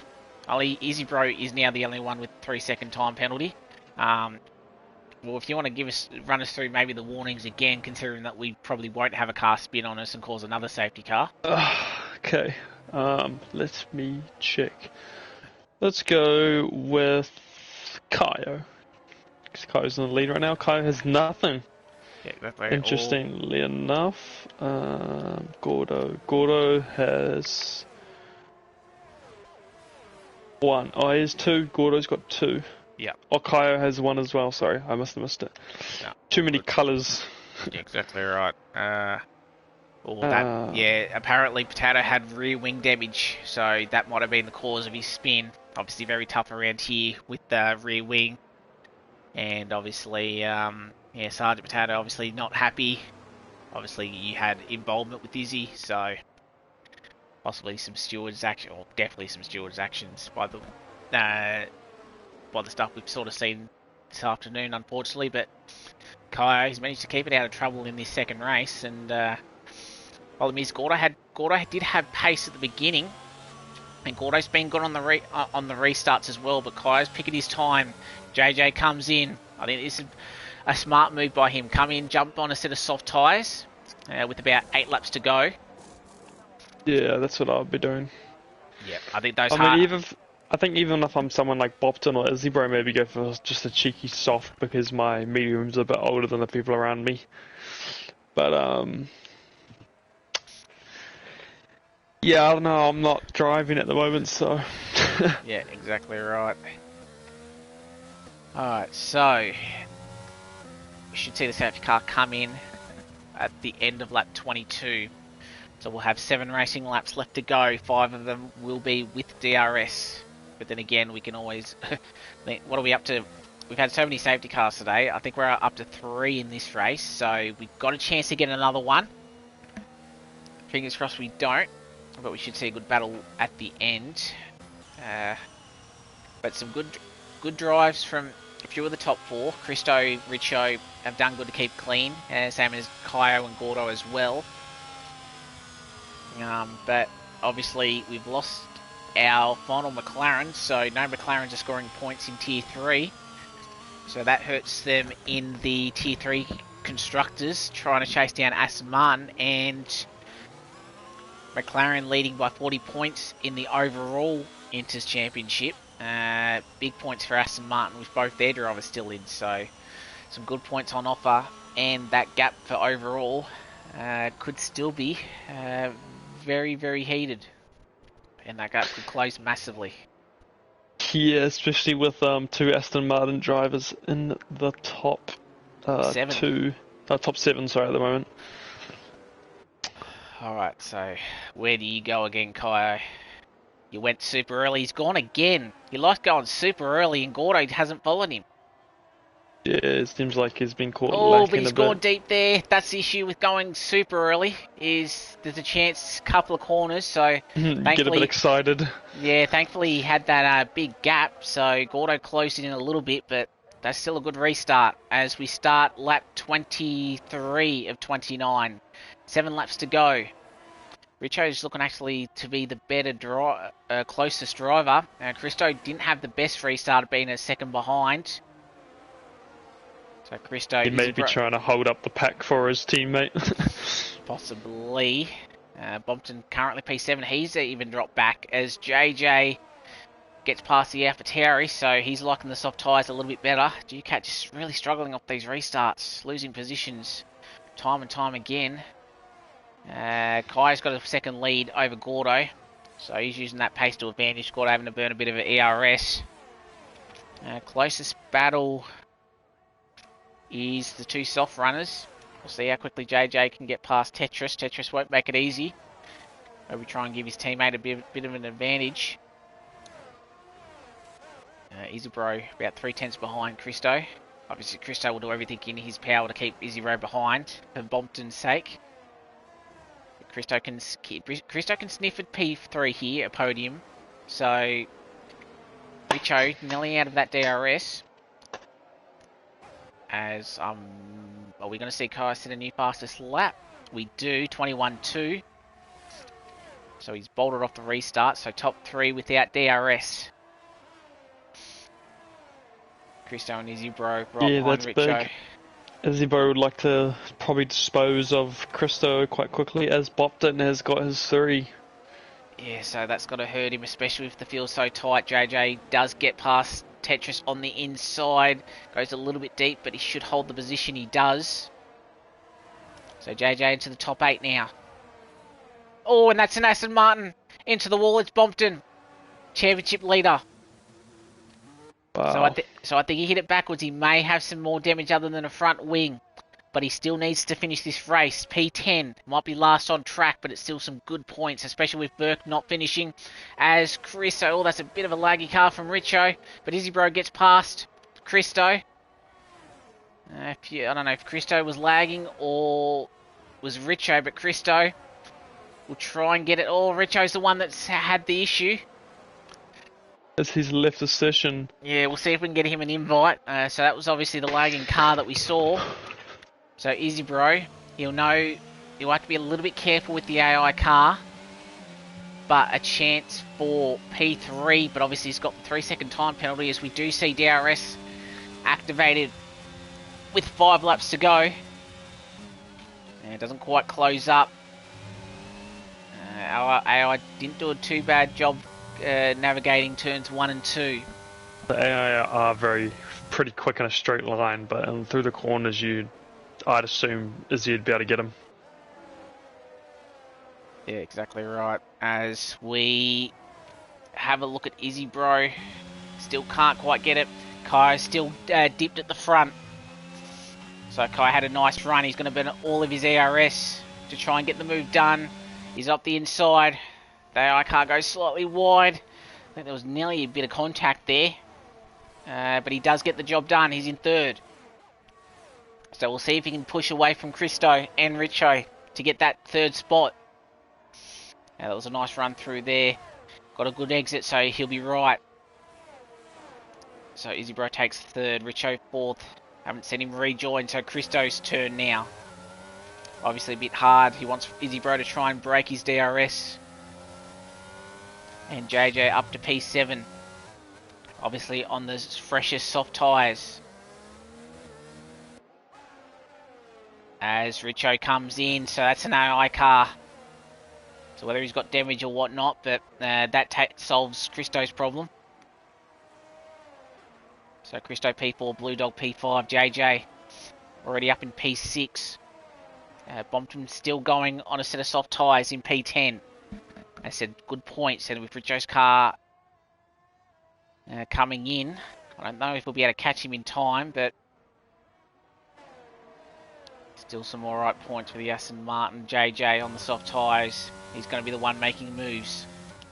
Izzy Bro is now the only one with 3-second time penalty. Well, if you want to run us through maybe the warnings again, considering that we probably won't have a car spin on us and cause another safety car. Okay, let me check. Let's go with Kyo. Because Kyo's in the lead right now. Kyo has nothing. Yeah, exactly. Interestingly enough, Gordo has 1. Oh, he has 2. Gordo's got 2. Yeah. Oh, Kyo has 1 as well. Sorry, I must have missed it. No. Too many colours. Yeah, exactly right. Yeah, apparently Potato had rear wing damage, so that might have been the cause of his spin. Obviously very tough around here with the rear wing. And obviously, Sergeant Potato obviously not happy. Obviously you had involvement with Izzy, so possibly some stewards action, or definitely some stewards actions by the stuff we've sort of seen this afternoon, unfortunately. But Kyo, he's managed to keep it out of trouble in this second race, and problem is Gordo did have pace at the beginning, and Gordo's been good on the restarts as well. But Kyo's picking his time. JJ comes in. I think this is a smart move by him. Come in, jump on a set of soft tyres with about 8 laps to go. Yeah, that's what I'll be doing. Yeah, I think those. I think even if I'm someone like Bopton or Izzy Bro, maybe go for just a cheeky soft because my medium's a bit older than the people around me. But yeah, I don't know. I'm not driving at the moment, so. Yeah, exactly right. Alright, so we should see the safety car come in at the end of lap 22. So we'll have 7 racing laps left to go. 5 of them will be with DRS. But then again, we can always... what are we up to? We've had so many safety cars today. I think we're up to 3 in this race, so we've got a chance to get another one. Fingers crossed we don't, but we should see a good battle at the end. But some good drives from a few of the top 4. Christo, Richo have done good to keep clean, same as Kaio and Gordo as well. But obviously we've lost our final McLaren, so no McLarens are scoring points in Tier 3. So that hurts them in the Tier 3 Constructors, trying to chase down Aston Martin, and McLaren leading by 40 points in the overall Inters Championship. Big points for Aston Martin with both their drivers still in, so some good points on offer, and that gap for overall could still be very, very heated, and that gap could close massively. Yeah, especially with 2 Aston Martin drivers in the top 7, sorry, at the moment. Alright, so where do you go again, Kaio? You went super early. He's gone again. He likes going super early, and Gordo hasn't followed him. Yeah, it seems like he's been caught lacking lacking but he's a bit. gone deep there. That's the issue with going super early, is there's a chance, couple of corners, so Get a bit excited. Yeah, thankfully he had that big gap, so Gordo closed it in a little bit, but that's still a good restart as we start lap 23 of 29. 7 laps to go. Richo's looking actually to be the better closest driver. Christo didn't have the best restart, being a second behind. So Christo... He may be trying to hold up the pack for his teammate. Possibly. Bompton currently P7. He's even dropped back as JJ gets past the AlphaTauri, so he's liking the soft tyres a little bit better. Ducat just really struggling off these restarts, losing positions time and time again. Kai's got a second lead over Gordo, so he's using that pace to advantage. Gordo having to burn a bit of an ERS. Closest battle is the 2 soft runners. We'll see how quickly JJ can get past Tetris. Tetris won't make it easy. Maybe try and give his teammate a bit of an advantage. Izzy-Bro about 3/10 behind Christo. Obviously Christo will do everything in his power to keep Izzy-Bro behind for Bompton's sake. Christo can sniff at P3 here, a podium. So Richo nearly out of that DRS. As are we going to see Kai set a new fastest lap? We do, 21.2. So he's bolted off the restart. So top 3 without DRS. Christo and Izzy-Bro right behind Richo. Big. Izzy-Bro would like to probably dispose of Christo quite quickly, as Bopton has got his 3. Yeah, so that's got to hurt him, especially if the field's so tight. JJ does get past Tetris on the inside. Goes a little bit deep, but he should hold the position he does. So JJ into the top 8 now. Oh, and that's an Aston Martin. Into the wall, it's Bompton. Championship leader. Wow. So I think he hit it backwards. He may have some more damage other than a front wing. But he still needs to finish this race. P10 might be last on track, but it's still some good points, especially with Burke not finishing. As Christo, that's a bit of a laggy car from Richo, but Izzy-Bro gets past Christo. I don't know if Christo was lagging or was Richo, but Christo will try and get it all. Richo's the one that's had the issue. As he's left the session. Yeah, we'll see if we can get him an invite. So that was obviously the lagging car that we saw. So Izzy-Bro, he'll know he'll have to be a little bit careful with the AI car. But a chance for P3, but obviously he's got the 3-second time penalty, as we do see DRS activated with 5 laps to go. And it doesn't quite close up. Our AI didn't do a too bad job navigating turns 1 and 2. The AI are pretty quick in a straight line, but through the corners I'd assume Izzy'd be able to get him. Yeah, exactly right. As we have a look at Izzy-Bro, still can't quite get it. Kai still dipped at the front. So Kai had a nice run. He's going to burn all of his ERS to try and get the move done. He's up the inside. The AI car goes slightly wide. think there was nearly a bit of contact there. But he does get the job done. He's in third. So we'll see if he can push away from Christo and Richo to get that third spot. That was a nice run through there. Got a good exit, so he'll be right. So Izzy Bro takes third, Richo fourth. Haven't seen him rejoin, so Christo's turn now. Obviously a bit hard. He wants Izzy Bro to try and break his DRS. And JJ up to P7. Obviously on the freshest soft tyres. As Richo comes in, so that's an AI car. So whether he's got damage or whatnot, but that solves Christo's problem. So Christo P4, Blue Dog P5, JJ already up in P6. Bompton still going on a set of soft tyres in P10. I said good points, and with Richo's car coming in, I don't know if we'll be able to catch him in time, but still some alright points for the Aston Martin. JJ on the soft tyres. He's going to be the one making moves.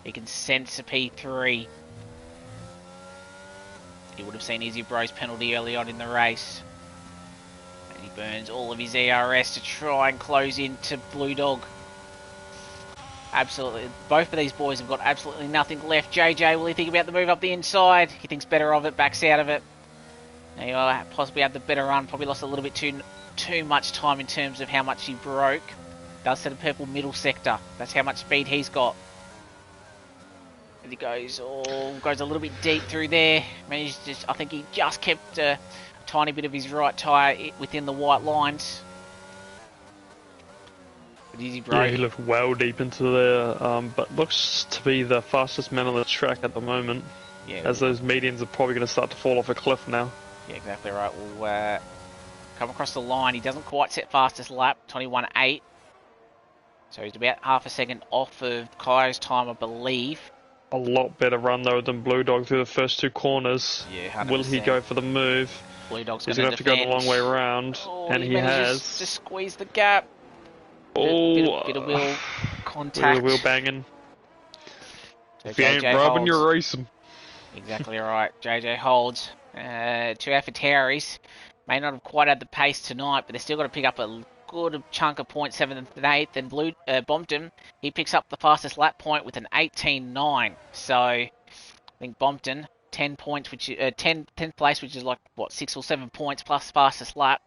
He can sense a P3. He would have seen Izzy Bro's penalty early on in the race. And he burns all of his ERS to try and close into Blue Dog. Absolutely. Both of these boys have got absolutely nothing left. JJ, will he think about the move up the inside? He thinks better of it, backs out of it. Now he'll possibly have the better run. Probably lost a little bit too much time in terms of how much he broke. Does set a purple middle sector. That's how much speed he's got. And he goes a little bit deep through there. I think he just kept a tiny bit of his right tyre within the white lines. But Izzy Bro. Yeah, he looked well deep into there, but looks to be the fastest man on the track at the moment. Yeah. As those medians are probably going to start to fall off a cliff now. Yeah, exactly right. We'll come across the line. He doesn't quite set fastest lap, 21.8. So he's about half a second off of Kyo's time, I believe. A lot better run though than Blue Dog through the first two corners. Yeah, 100%. Will he go for the move? Blue Dog's going to have to go the long way around, and he has. To squeeze the gap. Bit of wheel contact. Bit of wheel banging. So if you ain't rubbing, you're racing. Exactly right. JJ holds. 2 AlphaTauris. May not have quite had the pace tonight, but they've still got to pick up a good chunk of points, 7th and 8th. And Bompton, he picks up the fastest lap point with an 18.9. So I think Bompton, 10 points, which 10th place, which is like what 6 or 7 points plus fastest lap.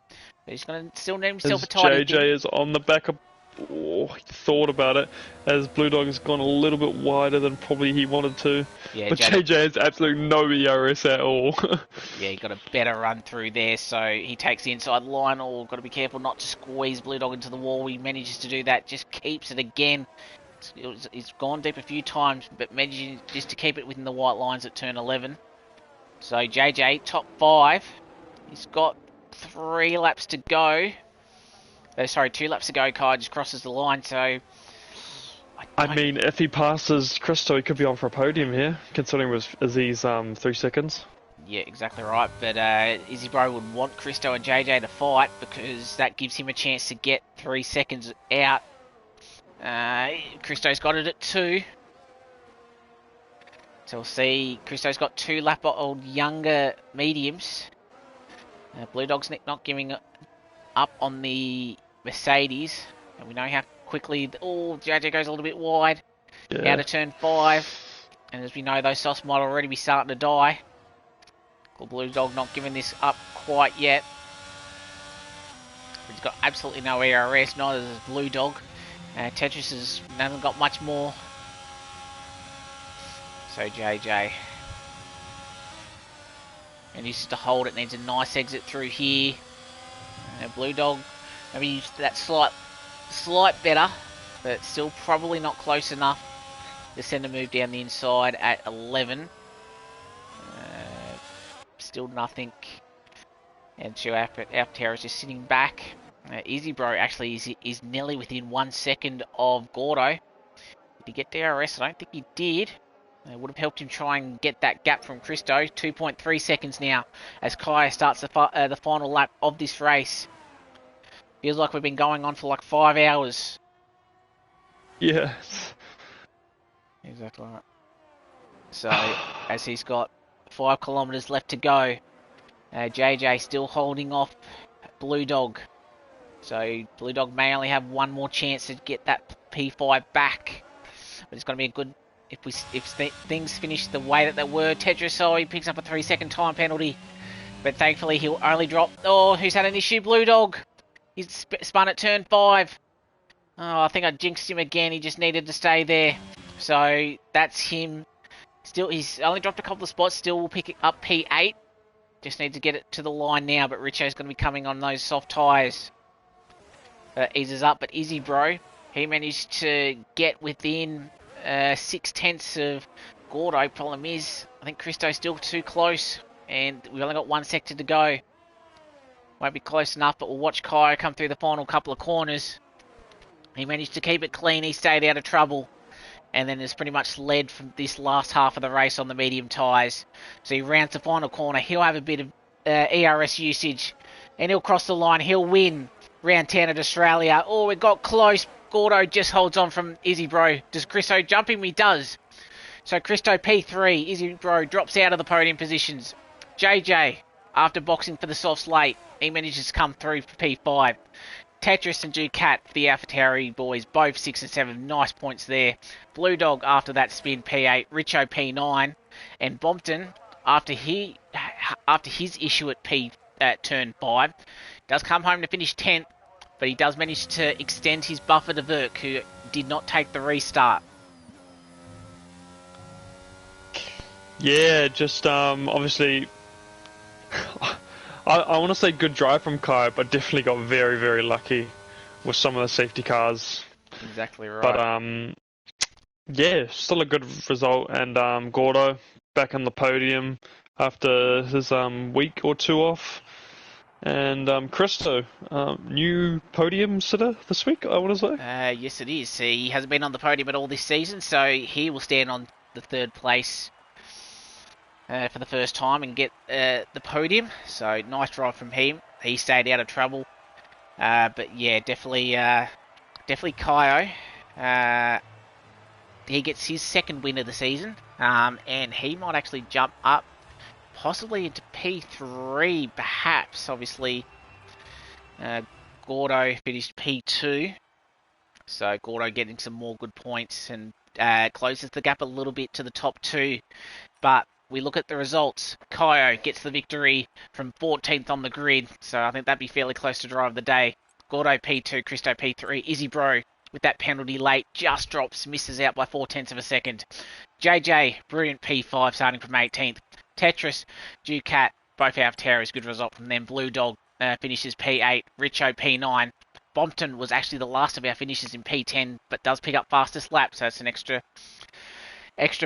But he's going to still need himself a tidy. JJ is on the back of. Oh, he thought about it, as Blue Dog has gone a little bit wider than probably he wanted to. Yeah, but JJ has absolutely no ERS at all. Yeah, he got a better run through there, so he takes the inside line. Got to be careful not to squeeze Blue Dog into the wall. He manages to do that, just keeps it again. It's gone deep a few times, but manages just to keep it within the white lines at turn 11. So JJ, top 5. He's got 3 laps to go. 2 laps to go. Kai just crosses the line, so... I mean, if he passes Christo, he could be on for a podium here, considering it was Izzy's 3 seconds. Yeah, exactly right, but Izzy Bro would want Christo and JJ to fight, because that gives him a chance to get 3 seconds out. Christo's got it at 2. So we'll see. Christo's got 2 lap-old younger mediums. Blue Dog's not giving up on the Mercedes, and we know how quickly JJ goes a little bit wide. Yeah. Out of turn 5, and as we know, those softs might already be starting to die. Blue Dog not giving this up quite yet. He's got absolutely no ERS, neither does Blue Dog. Tetris hasn't got much more. So JJ, and he's to hold it, needs a nice exit through here. Blue Dog, maybe that slight better, but still probably not close enough to send a move down the inside at 11. Still nothing. And 2 AlphaTauris just sitting back. Izzy Bro actually is nearly within 1 second of Gordo. Did he get DRS? I don't think he did. It would have helped him try and get that gap from Christo. 2.3 seconds now as Kaya starts the final lap of this race. Feels like we've been going on for like 5 hours. Yeah. Exactly right. So as he's got 5 kilometres left to go, JJ still holding off Blue Dog. So Blue Dog may only have one more chance to get that P5 back. But it's going to be a good... If things finish the way that they were, Tetris, he picks up a 3-second time penalty. But thankfully he'll only drop... Oh, who's had an issue? Blue Dog. He's spun at turn 5. Oh, I think I jinxed him again. He just needed to stay there. So that's him. Still, he's only dropped a couple of spots. Still will pick up P8. Just need to get it to the line now. But Richo's going to be coming on those soft tyres. Eases up. But Izzy Bro, he managed to get within 6/10 of Gordo. Problem is, I think Christo's still too close. And we've only got 1 sector to go. Won't be close enough, but we'll watch Kyo come through the final couple of corners. He managed to keep it clean. He stayed out of trouble. And then has pretty much led from this last half of the race on the medium tyres. So he rounds the final corner. He'll have a bit of ERS usage. And he'll cross the line. He'll win round 10 at Australia. Oh, it got close. Gordo just holds on from Izzy Bro. Does Christo jump him? He does. So Christo P3. Izzy Bro drops out of the podium positions. JJ, after boxing for the softs late, he manages to come through for P5. Tetris and Ducat, the AlphaTauri boys, both 6 and 7. Nice points there. Blue Dog after that spin, P8. Richo, P9. And Bompton, after his issue at turn 5, does come home to finish 10th, but he does manage to extend his buffer to Verk, who did not take the restart. Yeah, just obviously... I want to say good drive from Kai, but definitely got very, very lucky with some of the safety cars. Exactly right. But, yeah, still a good result. And Gordo back on the podium after his week or two off. And Christo, new podium sitter this week, I want to say. Yes, it is. He hasn't been on the podium at all this season, so he will stand on the 3rd place for the first time and get the podium. So nice drive from him. He stayed out of trouble. But yeah, definitely Kyo. He gets his 2nd win of the season. And he might actually jump up possibly into P3 perhaps. Obviously Gordo finished P2. So Gordo getting some more good points and closes the gap a little bit to the top 2. But we look at the results. Kyo gets the victory from 14th on the grid, so I think that'd be fairly close to drive of the day. Gordo P2, Christo P3, Izzy Bro with that penalty late just drops, misses out by 0.4 of a second. JJ, brilliant P5 starting from 18th. Tetris, Ducat, both AlphaTauri's, good result from them. Blue Dog finishes P8, Richo P9. Bompton was actually the last of our finishes in P10, but does pick up fastest lap, so it's an extra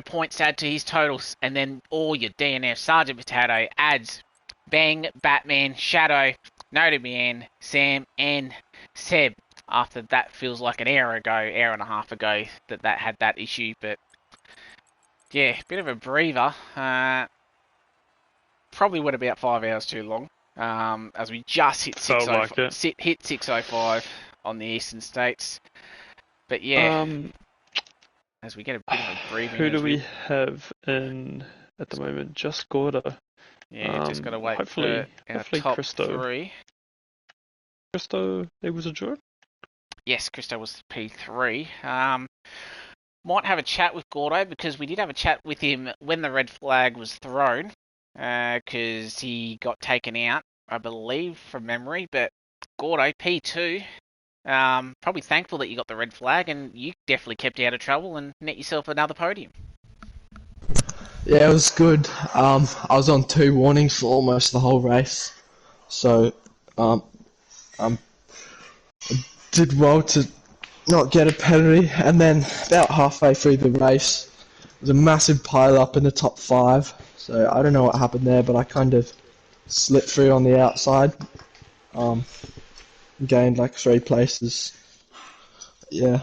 points to add to his totals. And then all your DNF, Sergeant Potato, Ads, Bang, Batman, Shadow, Notobian, Sam, and Seb. After that feels like an hour and a half ago that had that issue. But yeah, bit of a breather. Probably went about 5 hours too long. As we just hit 6:05 on the eastern states. But yeah. As we get a bit of a breathing. Who do we have in at the moment? Just Gordo. Yeah, just got to wait hopefully top Christo. 3. Christo, it was a joy? Yes, Christo was P3. Might have a chat with Gordo because we did have a chat with him when the red flag was thrown. Because he got taken out, I believe, from memory. But Gordo, P2. Probably thankful that you got the red flag and you definitely kept out of trouble and net yourself another podium. Yeah, it was good. I was on 2 warnings for almost the whole race, so I did well to not get a penalty. And then about halfway through the race, there was a massive pile up in the top 5. So I don't know what happened there, but I kind of slipped through on the outside. Gained like 3 places. Yeah.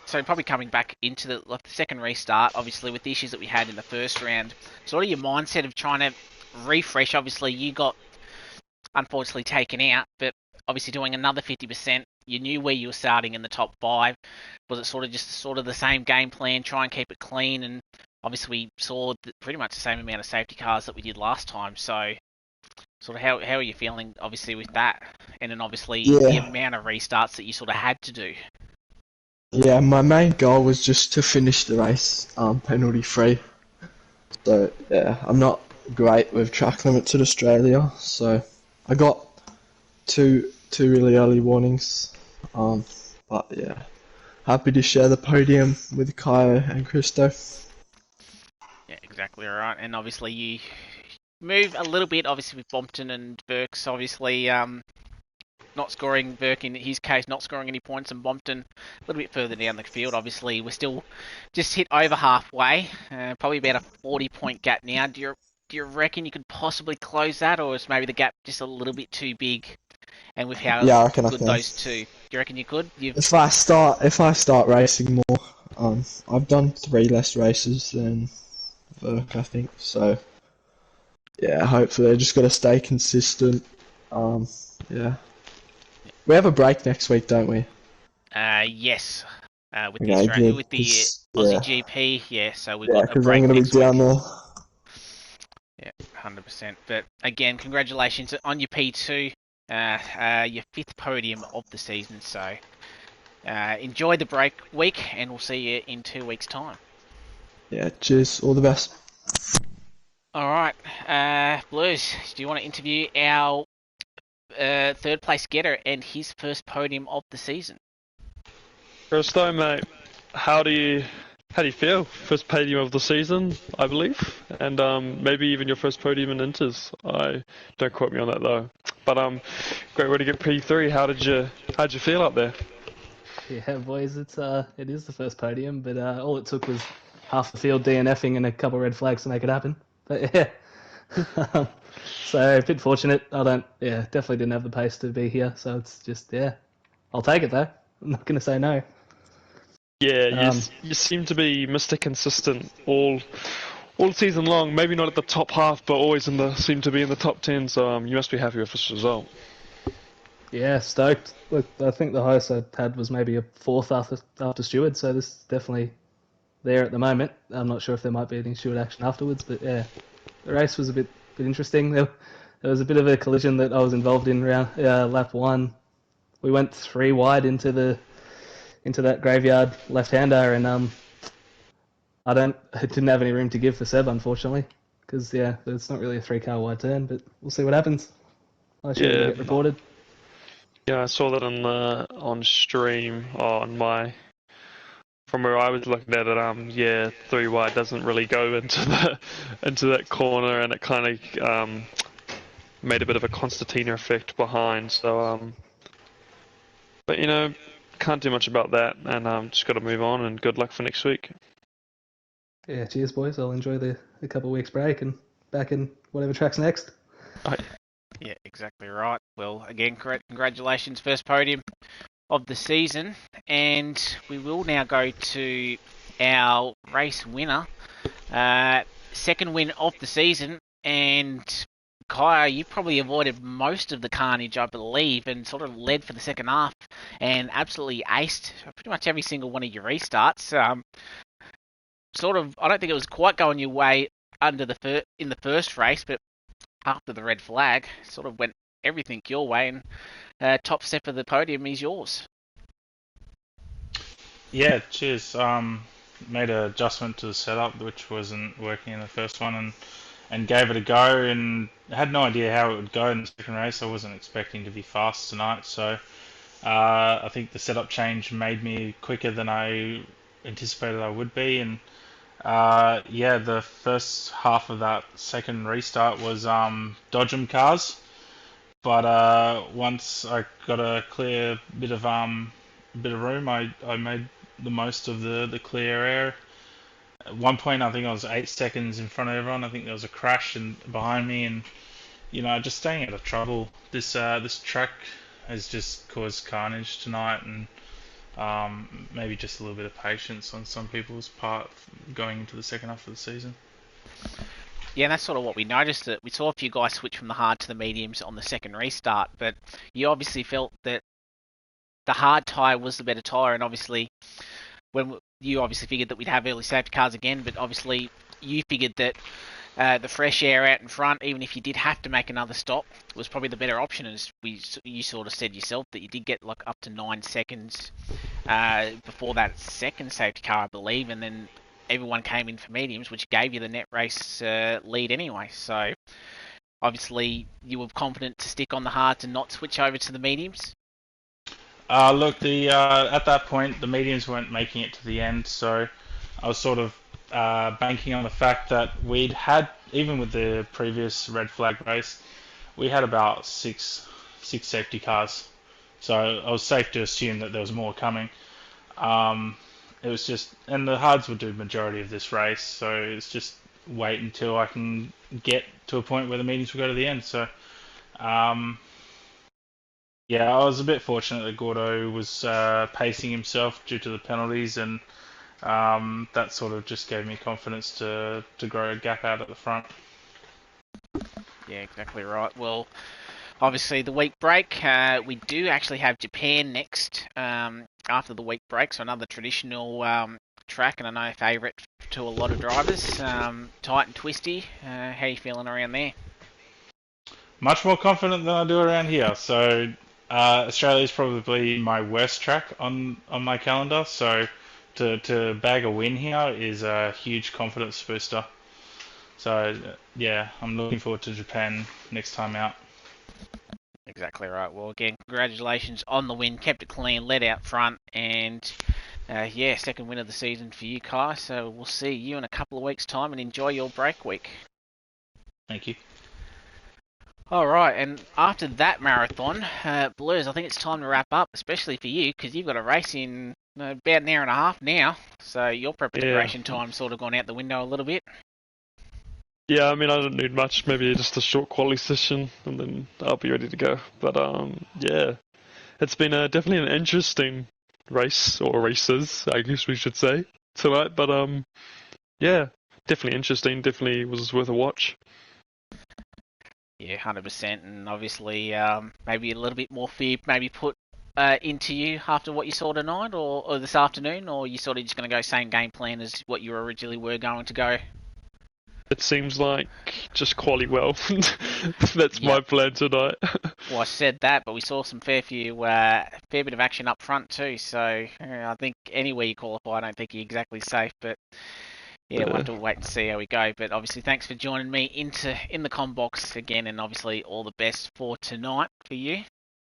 So probably coming back into the second restart, obviously with the issues that we had in the first round, sort of your mindset of trying to refresh. Obviously you got unfortunately taken out, but obviously doing another 50%. You knew where you were starting in the top 5. Was it sort of the same game plan, try and keep it clean? And obviously we saw pretty much the same amount of safety cars that we did last time. So sort of how are you feeling, obviously, with that? And then obviously the Yeah, amount of restarts that you sort of had to do. yeah. My main goal was just to finish the race penalty free. So yeah, I'm not great with track limits in Australia, so I got two really early warnings. But yeah, happy to share the podium with Kyo and Christo. Yeah, exactly right. And obviously you move a little bit, obviously, with Bompton and Burks, obviously not scoring, Burke in his case not scoring any points, and Bompton a little bit further down the field. Obviously we're still just hit over halfway, probably about a 40-point gap now. Do you reckon you could possibly close that, or is maybe the gap just a little bit too big? And with how Yeah, I reckon I good can. those two, do you reckon you could? If I start racing more, I've done 3 less races than Verk, I think. So yeah, hopefully I just got to stay consistent. Yeah, we have a break next week, don't we? Yes, Okay, good. With the Aussie Yeah, GP, yeah. So we've yeah, got a because I'm break gonna be next down week. there. Yeah, 100%. But again, congratulations on your P2, your 5th podium of the season. So enjoy the break week, and we'll see you in 2 weeks' time. Yeah, cheers. All the best. All right, Blues. Do you want to interview our 3rd place getter and his first podium of the season? Christo, mate, how do you feel? First podium of the season, I believe, and maybe even your first podium in Inters. I don't quote me on that though. But great way to get P3. How'd you feel up there? Yeah, boys, it is the first podium, but all it took was half the field DNFing and a couple of red flags to make it happen. But yeah, so a bit fortunate. Definitely didn't have the pace to be here, so it's just I'll take it though. I'm not gonna say no. Yeah, Um, you seem to be Mr. Consistent all season long. Maybe not at the top half, but always seem to be in the top 10. So you must be happy with this result. yeah, stoked. Look, I think the highest I had was maybe a 4th after Stewart, so this is definitely there at the moment. I'm not sure if there might be any Stewart action afterwards, but yeah, the race was a bit interesting. There was a bit of a collision that I was involved in around lap 1. We went 3 wide into that graveyard left-hander, and I didn't have any room to give for Seb, unfortunately, because it's not really a 3 car wide turn, but we'll see what happens. I assume it'll Yeah, get reported. yeah, I saw that on stream on my from where I was looking at it. Yeah, 3 wide doesn't really go into the into that corner, and it kind of made a bit of a concertina effect behind. So but can't do much about that, and just got to move on. And good luck for next week. Yeah, cheers, boys. I'll enjoy the couple of weeks break and back in whatever track's next. Yeah, exactly right. Well, again, congratulations, first podium of the season, and we will now go to our race winner, 2nd win of the season, and Kaya, you probably avoided most of the carnage, I believe, and sort of led for the second half, and absolutely aced pretty much every single one of your restarts. I don't think it was quite going your way in the first race, but after the red flag, sort of went everything your way, and top step of the podium is yours. Yeah, cheers. Made an adjustment to the setup, which wasn't working in the first one, and gave it a go. And had no idea how it would go in the second race. I wasn't expecting to be fast tonight, so I think the setup change made me quicker than I anticipated I would be. And yeah, the first half of that second restart was dodgem cars, but once I got a clear bit of room, I made the most of the clear air. At one point, I think I was 8 seconds in front of everyone. I think there was a crash behind me, and just staying out of trouble. This track has just caused carnage tonight, and maybe just a little bit of patience on some people's part going into the second half of the season. Yeah, and that's sort of what we noticed. That we saw a few guys switch from the hard to the mediums on the second restart, but you obviously felt that the hard tyre was the better tyre, and obviously when you obviously figured that we'd have early safety cars again, but obviously you figured that the fresh air out in front, even if you did have to make another stop, was probably the better option. As you sort of said yourself that you did get like up to 9 seconds before that second safety car, I believe, and then everyone came in for mediums, which gave you the net race lead anyway. So obviously you were confident to stick on the hards and not switch over to the mediums. Look, the at that point the mediums weren't making it to the end, so I was sort of banking on the fact that we'd had, even with the previous red flag race, we had about six safety cars, so I was safe to assume that there was more coming. It was just, and the hards would do the majority of this race, so it's just wait until I can get to a point where the mediums will go to the end. So. Yeah, I was a bit fortunate that Gordo was pacing himself due to the penalties, and that sort of just gave me confidence to grow a gap out at the front. Yeah, exactly right. Well, obviously the week break, we do actually have Japan next after the week break, so another traditional track, and I know a favourite to a lot of drivers, tight and twisty. How are you feeling around there? Much more confident than I do around here. So Australia is probably my worst track on my calendar. So to bag a win here is a huge confidence booster. So yeah, I'm looking forward to Japan next time out. Exactly right. Well, again, congratulations on the win. Kept it clean, led out front, and yeah, second win of the season for you, Kai. So we'll see you in a couple of weeks' time, and enjoy your break week. Thank you. All right, and after that marathon, Blues, I think it's time to wrap up, especially for you, because you've got a race in about an hour and a half now. So your preparation time's sort of gone out the window a little bit. Yeah, I mean, I don't need much. Maybe just a short quality session, and then I'll be ready to go. But yeah, it's been definitely an interesting race, or races, I guess we should say, tonight. But yeah, definitely interesting. Definitely was worth a watch. Yeah, 100%, and obviously maybe a little bit more fear maybe put into you after what you saw tonight or this afternoon, or you sort of just going to go same game plan as what you originally were going to go? It seems like just quality well. That's my plan tonight. Well, I said that, but we saw some fair bit of action up front too. So I think anywhere you qualify, I don't think you're exactly safe. But yeah, we'll have to wait and see how we go. But obviously, thanks for joining me in the com box again, and obviously all the best for tonight for you.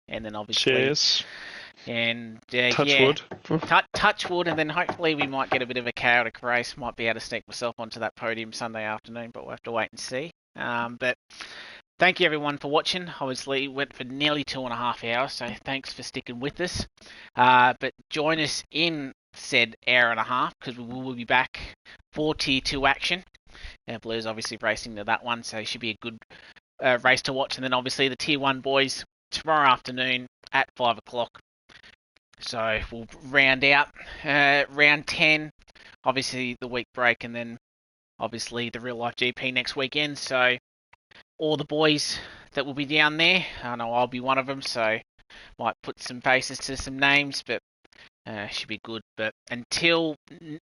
And then obviously, cheers. And touch wood. Touch wood, and then hopefully we might get a bit of a chaotic race. Might be able to sneak myself onto that podium Sunday afternoon, but we'll have to wait and see. But thank you everyone for watching. Obviously, went for nearly 2.5 hours, so thanks for sticking with us. But join us in said hour and a half, because we will be back for Tier 2 action. Blues obviously racing to that one, so it should be a good race to watch. And then obviously the Tier 1 boys tomorrow afternoon at 5 o'clock. So we'll round out round 10, obviously the week break, and then obviously the real life GP next weekend. So all the boys that will be down there, I know I'll be one of them, so might put some faces to some names, but should be good. But until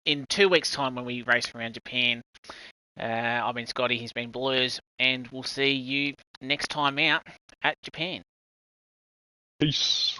in 2 weeks' time when we race around Japan, I've been Scotty, he's been Blues, and we'll see you next time out at Japan. Peace.